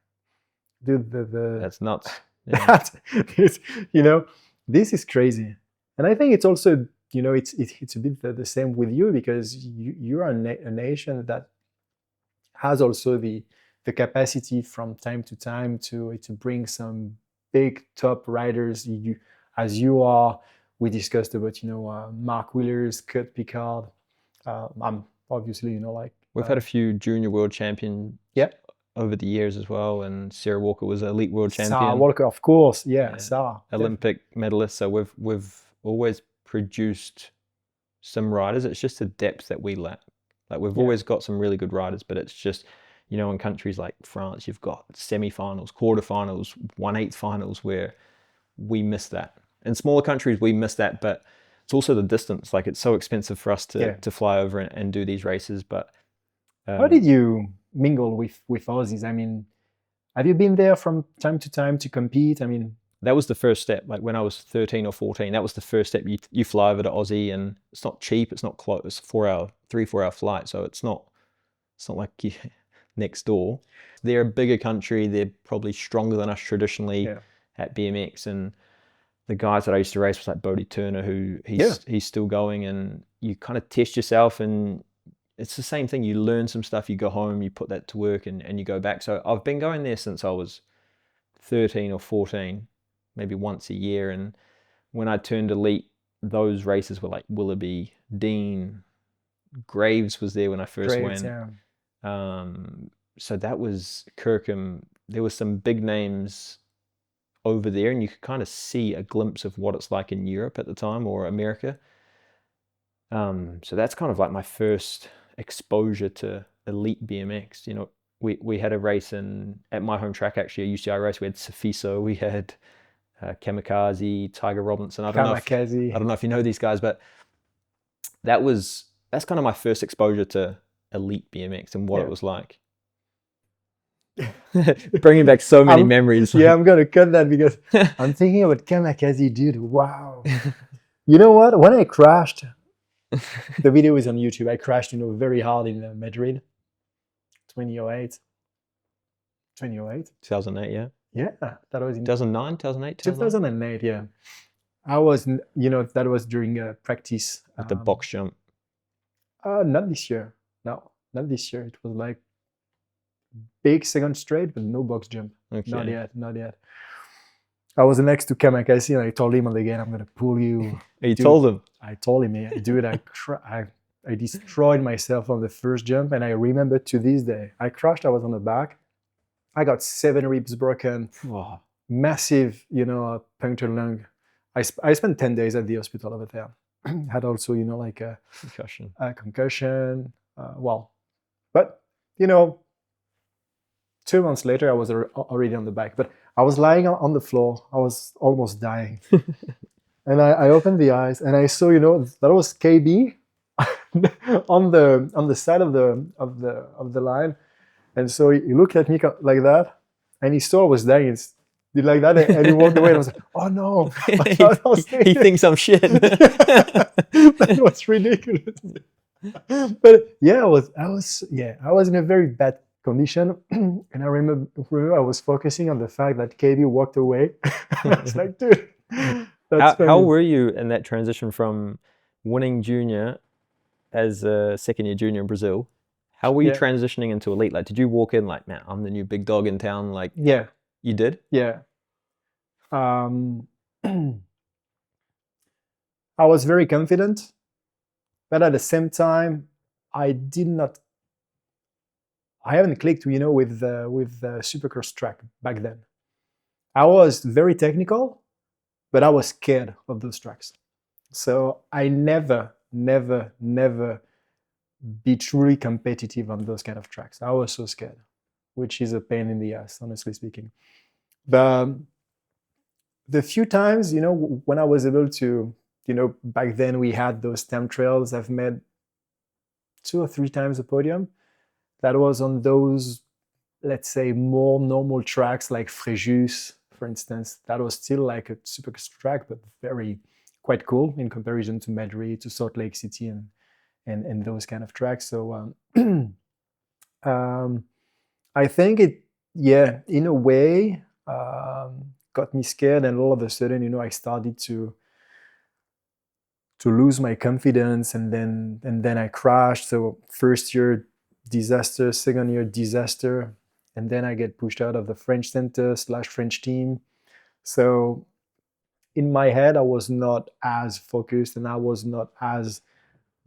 Dude, that's nuts. Yeah. That is, you know, this is crazy. And I think it's also, you know, it's a bit the same with you, because you are a nation that has also the capacity from time to time to bring some big top riders. As you are, we discussed about, you know, Mark Wheelers, Kurt Pickard. I'm obviously, you know, like we've had a few junior world champions over the years as well, and Sarah Walker was an elite world champion. Sarah Walker, of course, Sarah, Olympic medalist. So we've always produced some riders. It's just the depth that we lack. Like, we've always got some really good riders, but it's just, you know, in countries like France, you've got semi-finals, quarterfinals, 1/8 finals, where we miss that. In smaller countries, we miss that, but it's also the distance. Like, it's so expensive for us to fly over and do these races. But how did you mingle with Aussies? I mean, have you been there from time to time to compete? I mean, that was the first step. Like when I was 13 or 14, that was the first step. You fly over to Aussie, and it's not cheap. It's not close. It's 3-4 hour flight. So it's not like you next door. They're a bigger country. They're probably stronger than us traditionally at BMX. And the guys that I used to race was like Bodie Turner, who he's still going, and you kind of test yourself, and it's the same thing. You learn some stuff, you go home, you put that to work, and you go back. So I've been going there since I was 13 or 14, maybe once a year. And when I turned elite, those races were like Willoughby, Dean, Graves was there when I first went. So that was Kirkham. There was some big names over there, and you could kind of see a glimpse of what it's like in Europe at the time, or America. So that's kind of like my first exposure to elite BMX. You know, we had a race at my home track, actually, a UCI race. We had Safiso, we had Kamikaze, Tiger Robinson. I don't know if you know these guys, but that's kind of my first exposure to elite BMX and what it was like. Bringing back so many memories. Yeah, I'm gonna cut that because I'm thinking about Kamikaze, dude. Wow. You know what? When I crashed, the video is on YouTube. I crashed, very hard in Madrid, 2008. 2008, yeah. Yeah, that was in 2009, 2008, 2008. Yeah, I was, that was during practice. With the box jump. Not this year. No, not this year. It was like big second straight, but no box jump. Okay. Not yet. I was next to Kamikaze, and I told him on the game, "I'm gonna pull you." You told him? I told him, yeah, dude. I destroyed myself on the first jump, and I remember to this day. I crashed. I was on the back. I got 7 ribs broken. Wow. Massive, punctured lung. I spent 10 days at the hospital over there. Had also, like a concussion. But 2 months later, I was already on the bike. But I was lying on the floor. I was almost dying. And I opened the eyes, and I saw, that was KB on the side of the line. And so he looked at me like that, and he saw I was dying. He did like that, and he walked away. And I was like, "Oh no!" he thinks I'm shit. That was ridiculous. But yeah, I was in a very bad condition, and I remember I was focusing on the fact that KB walked away. I was like, dude, how were you in that transition from winning junior as a second-year junior in Brazil? How were you transitioning into elite? Like, did you walk in like, man, I'm the new big dog in town? Like, yeah, you did? Yeah. I was very confident, but at the same time, I haven't clicked, with Supercross track back then. I was very technical, but I was scared of those tracks. So I never be truly competitive on those kind of tracks. I was so scared, which is a pain in the ass, honestly speaking. The few times, when I was able to, back then we had those temp trails, I've made 2 or 3 times a podium. That was on those, let's say, more normal tracks like Fréjus, for instance. That was still like a Supercross track, but quite cool in comparison to Madrid, to Salt Lake City, and those kind of tracks. So I think it, in a way, got me scared, and all of a sudden, I started to lose my confidence, and then I crashed. So first year disaster, second year disaster, and then I get pushed out of the French center / French team. So in my head, I was not as focused, and I was not as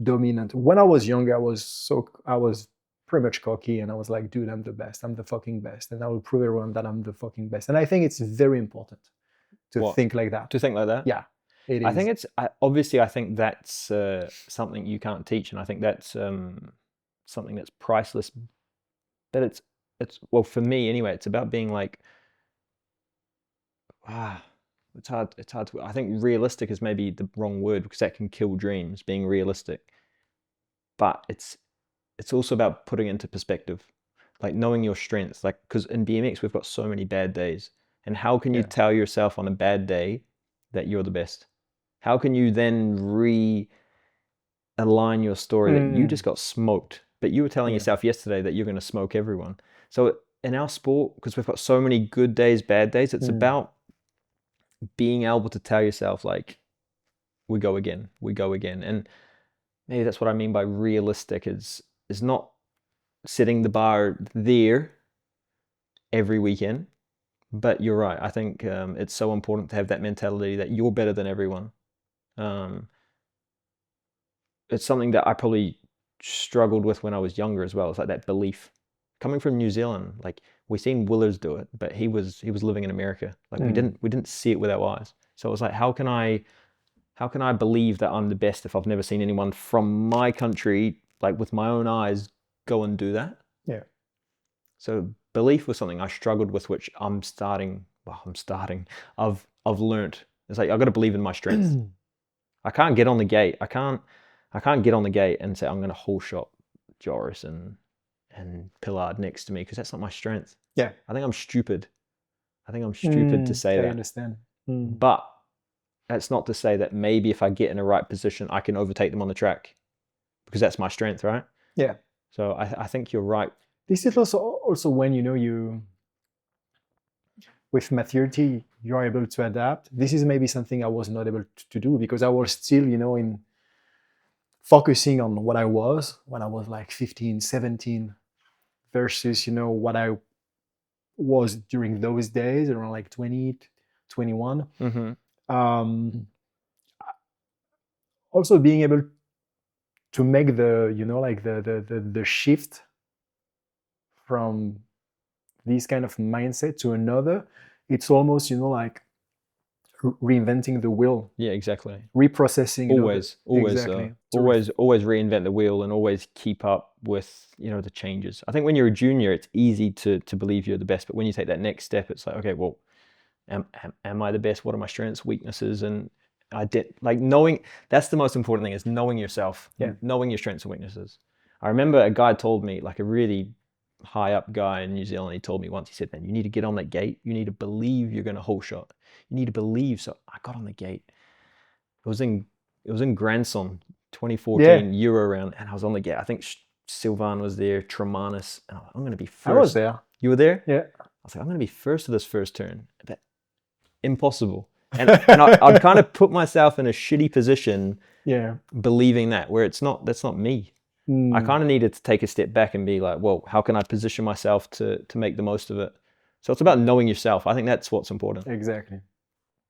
dominant. When I was younger, I was pretty much cocky, and I was like, dude, I'm the best. I'm the fucking best, and I will prove everyone that I'm the fucking best. And I think it's very important to think like that. To think like that? Yeah, it is. I think obviously, I think that's something you can't teach, and I think that's something that's priceless. But it's well, for me anyway, it's about being like, it's hard to, I think realistic is maybe the wrong word, because that can kill dreams, being realistic. But it's also about putting into perspective, like knowing your strengths. Like, because in BMX we've got so many bad days, And how can you tell yourself on a bad day that you're the best? How can you then realign your story that you just got smoked, but you were telling yourself yesterday that you're going to smoke everyone? So in our sport, because we've got so many good days, bad days, it's about being able to tell yourself, like, we go again. And maybe that's what I mean by realistic, is not setting the bar there every weekend. But you're right. I think it's so important to have that mentality that you're better than everyone. It's something that I probably struggled with when I was younger as well. It's like that belief. Coming from New Zealand, like, we seen Willers do it, but he was living in America. Like, we didn't see it with our eyes. So it was like, how can I believe that I'm the best if I've never seen anyone from my country, like, with my own eyes, go and do that? Yeah. So belief was something I struggled with, which I've learnt. It's like, I've got to believe in my strengths. I can't get on the gate. I can't get on the gate and say, I'm going to whole shot Joris and Pillard next to me, because that's not my strength. Yeah. I think I'm stupid. To say that. I understand. But that's not to say that maybe if I get in the right position, I can overtake them on the track, because that's my strength, right? Yeah. So I think you're right. This is also when, you with maturity, you're able to adapt. This is maybe something I was not able to do, because I was still, in focusing on what I was when I was like 15, 17 versus, what I was during those days around like 20, 21. Also being able to make the, the shift from this kind of mindset to another, it's almost, like reinventing the wheel. Yeah, exactly. Reprocessing. Always reinvent the wheel and always keep up with, the changes. I think when you're a junior, it's easy to believe you're the best, but when you take that next step, it's like, okay, well, am I the best? What are my strengths, weaknesses? And knowing, that's the most important thing, is knowing yourself, knowing your strengths and weaknesses. I remember a guy told me, like a really high up guy in New Zealand, he told me once, he said, man, you need to get on that gate. You need to believe you're going to whole shot. You need to believe. So I got on the gate. It was in Grandson, 2014 Euro round, and I was on the gate. I think Sylvain was there, Tremanis. I'm going to be first. I was there. You were there? Yeah. I was like, I'm going to be first to this first turn. But impossible. And I'd kind of put myself in a shitty position, believing that, where that's not me. I kind of needed to take a step back and be like, well, how can I position myself to make the most of it? So it's about knowing yourself. I think that's what's important. Exactly.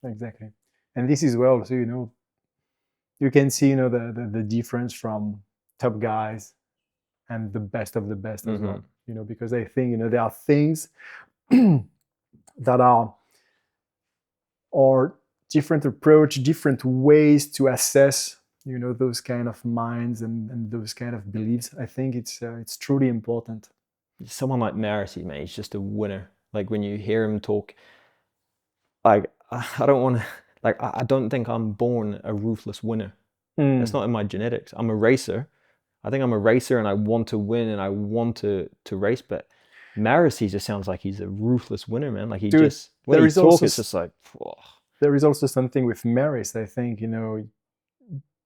And this is where also, you can see, the difference from top guys and the best of the best as well. Because I think, there are things that are different approach, different ways to assess, those kind of minds and those kind of beliefs. I think it's truly important. Someone like Mathis, mate, he's just a winner. Like, when you hear him talk, like, I don't think I'm born a ruthless winner. That's not in my genetics. I'm a racer. I think I'm a racer, and I want to win, and I want to race. But Mathis, he just sounds like he's a ruthless winner, man. Like, when he talks, it's just like, whoa. There is also something with Mathis, I think,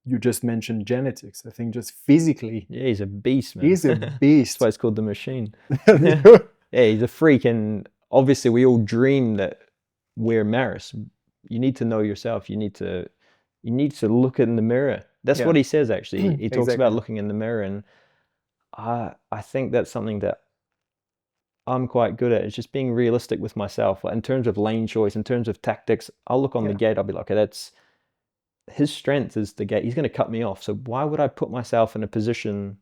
you just mentioned genetics. I think just physically. Yeah, he's a beast, man. He's a beast. That's why it's called the machine. Yeah, he's a freak. And obviously we all dream that we're Mathis. You need to know yourself. You need to look in the mirror. That's what he says, actually. He talks about looking in the mirror. And I think that's something that I'm quite good at. It's just being realistic with myself. Like, in terms of lane choice, in terms of tactics, I'll look on the gate. I'll be like, okay, that's his strength is the gate. He's going to cut me off. So why would I put myself in a position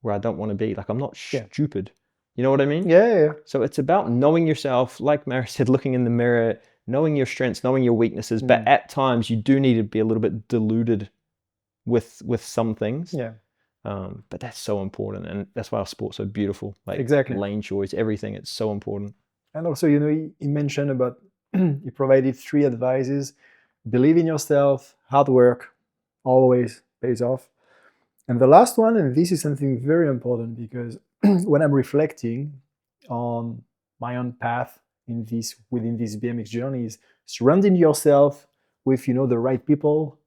where I don't want to be? Like, I'm not stupid. You know what I mean? Yeah. So it's about knowing yourself, like Mary said, looking in the mirror, knowing your strengths, knowing your weaknesses. But at times you do need to be a little bit deluded with some things. Yeah. But that's so important, and that's why our sport's so beautiful. Like, lane choice, everything, it's so important. And also, he mentioned about, he provided 3 advices: believe in yourself, hard work always pays off. And the last one, and this is something very important, because when I'm reflecting on my own path within this BMX journey is surrounding yourself with the right people,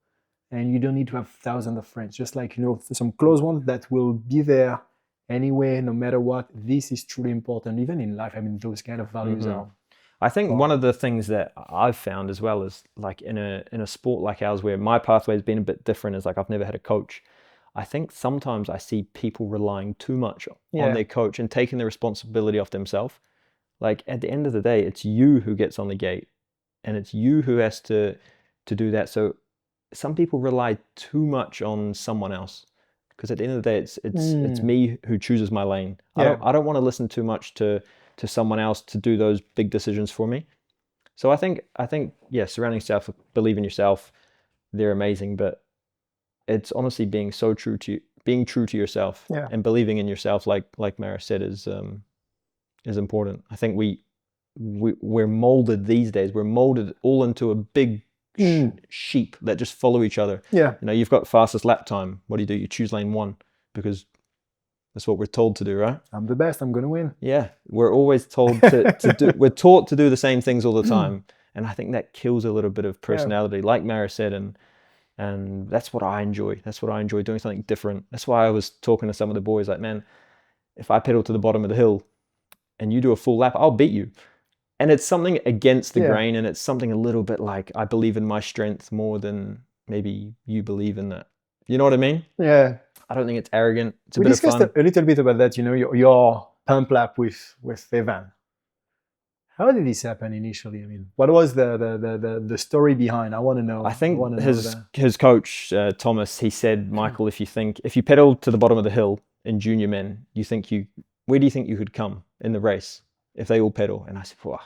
and you don't need to have thousands of friends. Just like some close ones that will be there anyway, no matter what. This is truly important, even in life. I mean, those kind of values are. I think one of the things that I've found as well is like in a sport like ours, where my pathway has been a bit different, is like I've never had a coach. I think sometimes I see people relying too much on their coach and taking the responsibility off themselves. Like at the end of the day, it's you who gets on the gate, and it's you who has to do that. So some people rely too much on someone else, because at the end of the day, it's me who chooses my lane. I don't want to listen too much to someone else to do those big decisions for me. So I think surrounding yourself, believe in yourself, they're amazing, but it's honestly being true to yourself and believing in yourself, like Mara said, is important. I think we're molded these days. We're molded all into a big sheep that just follow each other. Yeah. You've got fastest lap time. What do? You choose lane 1 because that's what we're told to do, right? I'm the best. I'm going to win. Yeah. We're always told to do, we're taught to do the same things all the time. And I think that kills a little bit of personality, like Mara said. And that's what I enjoy. That's what I enjoy, doing something different. That's why I was talking to some of the boys like, man, if I pedal to the bottom of the hill and you do a full lap, I'll beat you. And it's something against the grain, and it's something a little bit like, I believe in my strength more than maybe you believe in that. You know what I mean? Yeah. I don't think it's arrogant. It's we a bit of fun. discussed a little bit about that, your pump lap with Evan. How did this happen initially? I mean, what was the story behind? I want to know. I think his coach, Thomas, he said, Michael, if you pedal to the bottom of the hill in junior men, where do you think you could come in the race if they all pedal? And I said, well,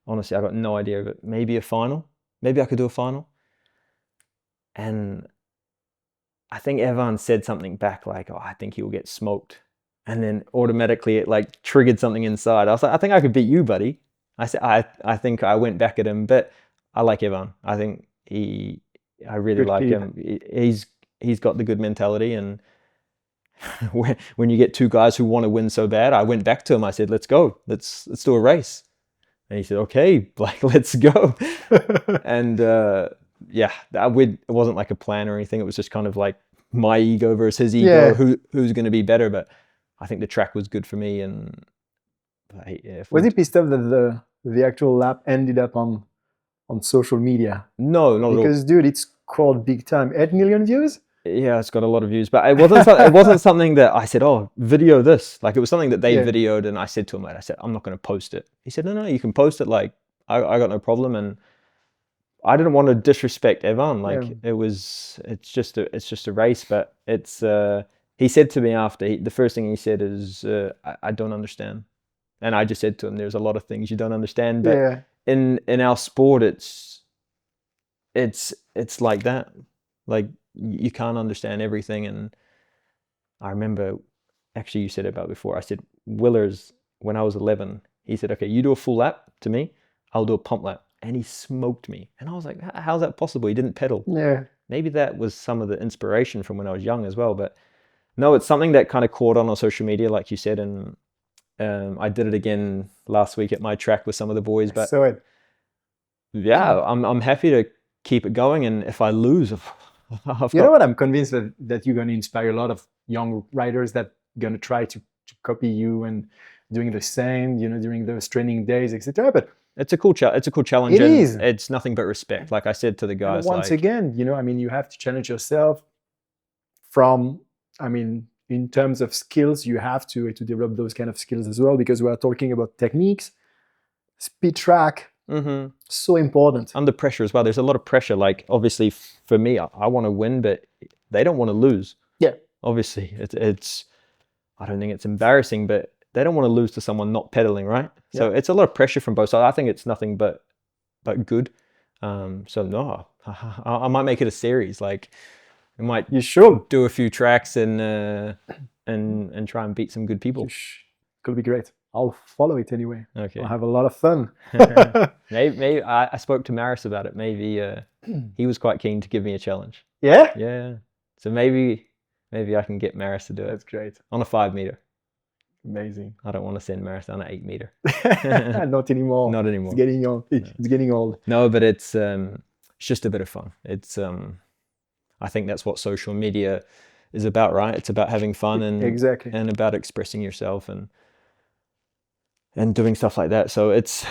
honestly, I got no idea, but maybe a final. Maybe I could do a final. And I think Evan said something back like, oh, I think he'll get smoked. And then automatically it like triggered something inside. I was like, I think I could beat you, buddy. I said, I think I went back at him, but I like Evan. I think I really Good like kid. him. He's got the good mentality, and when you get two guys who want to win so bad, I went back to him. I said, let's go. Let's do a race. And he said, okay, like, let's go. And it wasn't like a plan or anything. It was just kind of like my ego versus his ego, who's going to be better. But I think the track was good for me. And was he pissed off that the actual lap ended up on social media? No, not at all. Because, dude, it's called big time. 8 million views? Yeah, it's got a lot of views, but it wasn't something that I said, oh, video this. Like, it was something that they videoed, and I said to him, I said, I'm not going to post it. He said, no, you can post it. Like, I got no problem. And I didn't want to disrespect Evan. Like, it's just a race, but it's, he said to me after, the first thing he said is, I don't understand. And I just said to him, there's a lot of things you don't understand, but in our sport, it's like that. Like, you can't understand everything. And I remember, actually, you said about before, I said, Willers, when I was 11, he said, okay, you do a full lap to me, I'll do a pump lap. And he smoked me. And I was like, how's that possible? He didn't pedal. Yeah. Maybe that was some of the inspiration from when I was young as well. But no, it's something that kind of caught on social media, like you said. And I did it again last week at my track with some of the boys. But yeah, I'm happy to keep it going. And if I lose, know what? I'm convinced that you're going to inspire a lot of young riders that are going to try to copy you and doing the same, during those training days, etc. But it's a cool challenge. It is. It's nothing but respect. Like I said to the guys. And once again, you have to challenge yourself in terms of skills, you have to develop those kind of skills as well, because we are talking about techniques, speed track, so important. Under pressure as well. There's a lot of pressure. Like, obviously for me, I want to win, but they don't want to lose. Yeah. Obviously it's I don't think it's embarrassing, but they don't want to lose to someone not pedaling, right? Yeah. So it's a lot of pressure from both sides. I think it's nothing but good. So no, I might make it a series. Like, you should do a few tracks and try and beat some good people. Could be great. I'll follow it anyway. Okay. I'll have a lot of fun. maybe I spoke to Maris about it. Maybe he was quite keen to give me a challenge. Yeah? Yeah. So maybe I can get Maris to do it. That's great. On a 5 meter. Amazing. I don't want to send marathon at 8 meter. Not anymore. Not anymore. It's getting old. It's getting old. No, but it's just a bit of fun. It's I think that's what social media is about, right? It's about having fun and Exactly. and about expressing yourself and doing stuff like that. So it's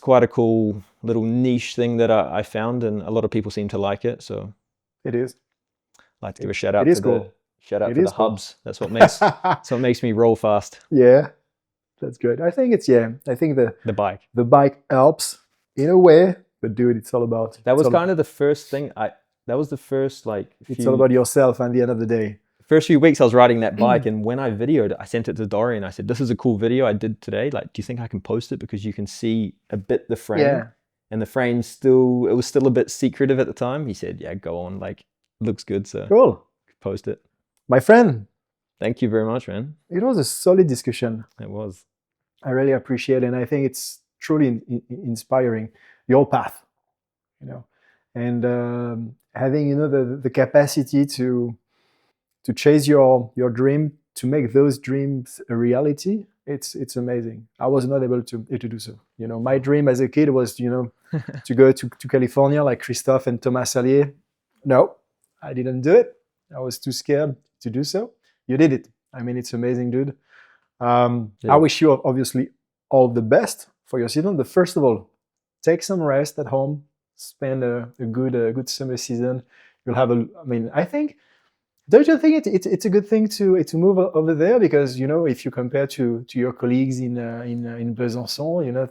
quite a cool little niche thing that I found, and a lot of people seem to like it. So It is. I'd like to give a shout out. It is to cool. the shout out It to is the cool. hubs. That's what makes me roll fast. Yeah, that's good. I think it's I think The bike. the bike helps in a way, but dude, it's all about. That was kind of the first thing that was the first It's all about yourself at the end of the day. first few weeks I was riding that bike, and when I videoed it, I sent it to Dorian. I said, "This is a cool video I did today. Like, do you think I can post it? Because you can see a bit the frame, Yeah. and the frame it was still a bit secretive at the time." He said, "Yeah, go on. Like, looks good, so Cool. post it." My friend, Thank you very much, man. it was a solid discussion. It was. I really appreciate it, and I think it's truly inspiring, your path, you know, and having, you know, the capacity to chase your dream, to make those dreams a reality. It's amazing. I was not able to do so. You know, my dream as a kid was, you know, to go to California like Christophe and Thomas Allier. No, I didn't do it. I was too scared to do so. You did it. I mean, it's amazing, dude. I wish you obviously all the best for your season. But first of all, take some rest at home. Spend a good summer season. You'll have I think. Don't you think it's a good thing to move over there, because, you know, if you compare to your colleagues in Besançon, you know,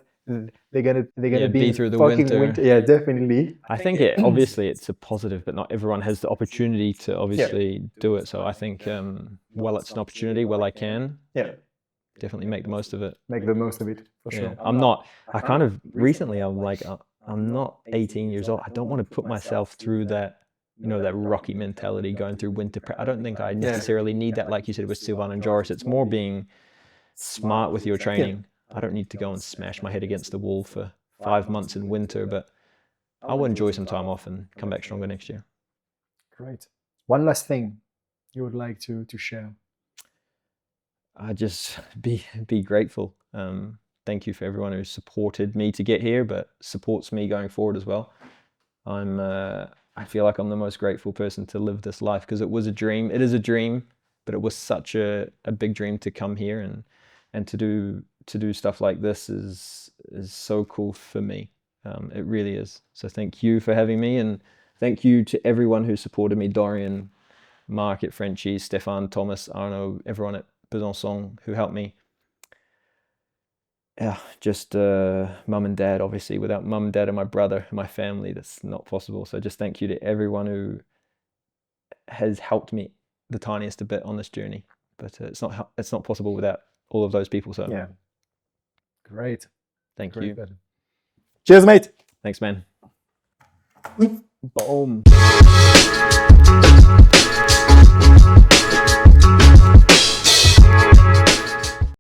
they're gonna be through the fucking winter. Yeah, definitely. I think obviously it's a positive, but not everyone has the opportunity to obviously do it. So I think, well, it's an opportunity. Well, I can definitely make the most of it. Make the most of it for Yeah. sure. Recently I'm like, I'm not 18 years old. I don't want to put myself through that, you know, that rocky mentality going through winter prep. I don't think I necessarily need that, like you said with Sylvain and Joris. It's more being smart with your training. I don't need to go and smash my head against the wall for 5 months in winter, but I will enjoy some time off and come back stronger next year. Great. One last thing you would like to share? I just be grateful. Thank you for everyone who supported me to get here, but supports me going forward as well. I feel like I'm the most grateful person to live this life, because it was a dream. It is a dream, but it was such a big dream to come here and to do stuff like this is so cool for me. It really is. So thank you for having me, and thank you to everyone who supported me: Dorian, Mark at Frenchie, Stefan, Thomas, Arno, everyone at Besançon who helped me. Yeah, just mum and dad. Obviously, without mum, dad, and my brother and my family, that's not possible. So just thank you to everyone who has helped me the tiniest a bit on this journey. But it's not possible without all of those people. So Yeah. Great. Thank Great, you. buddy. Cheers, mate. Thanks, man. Boom.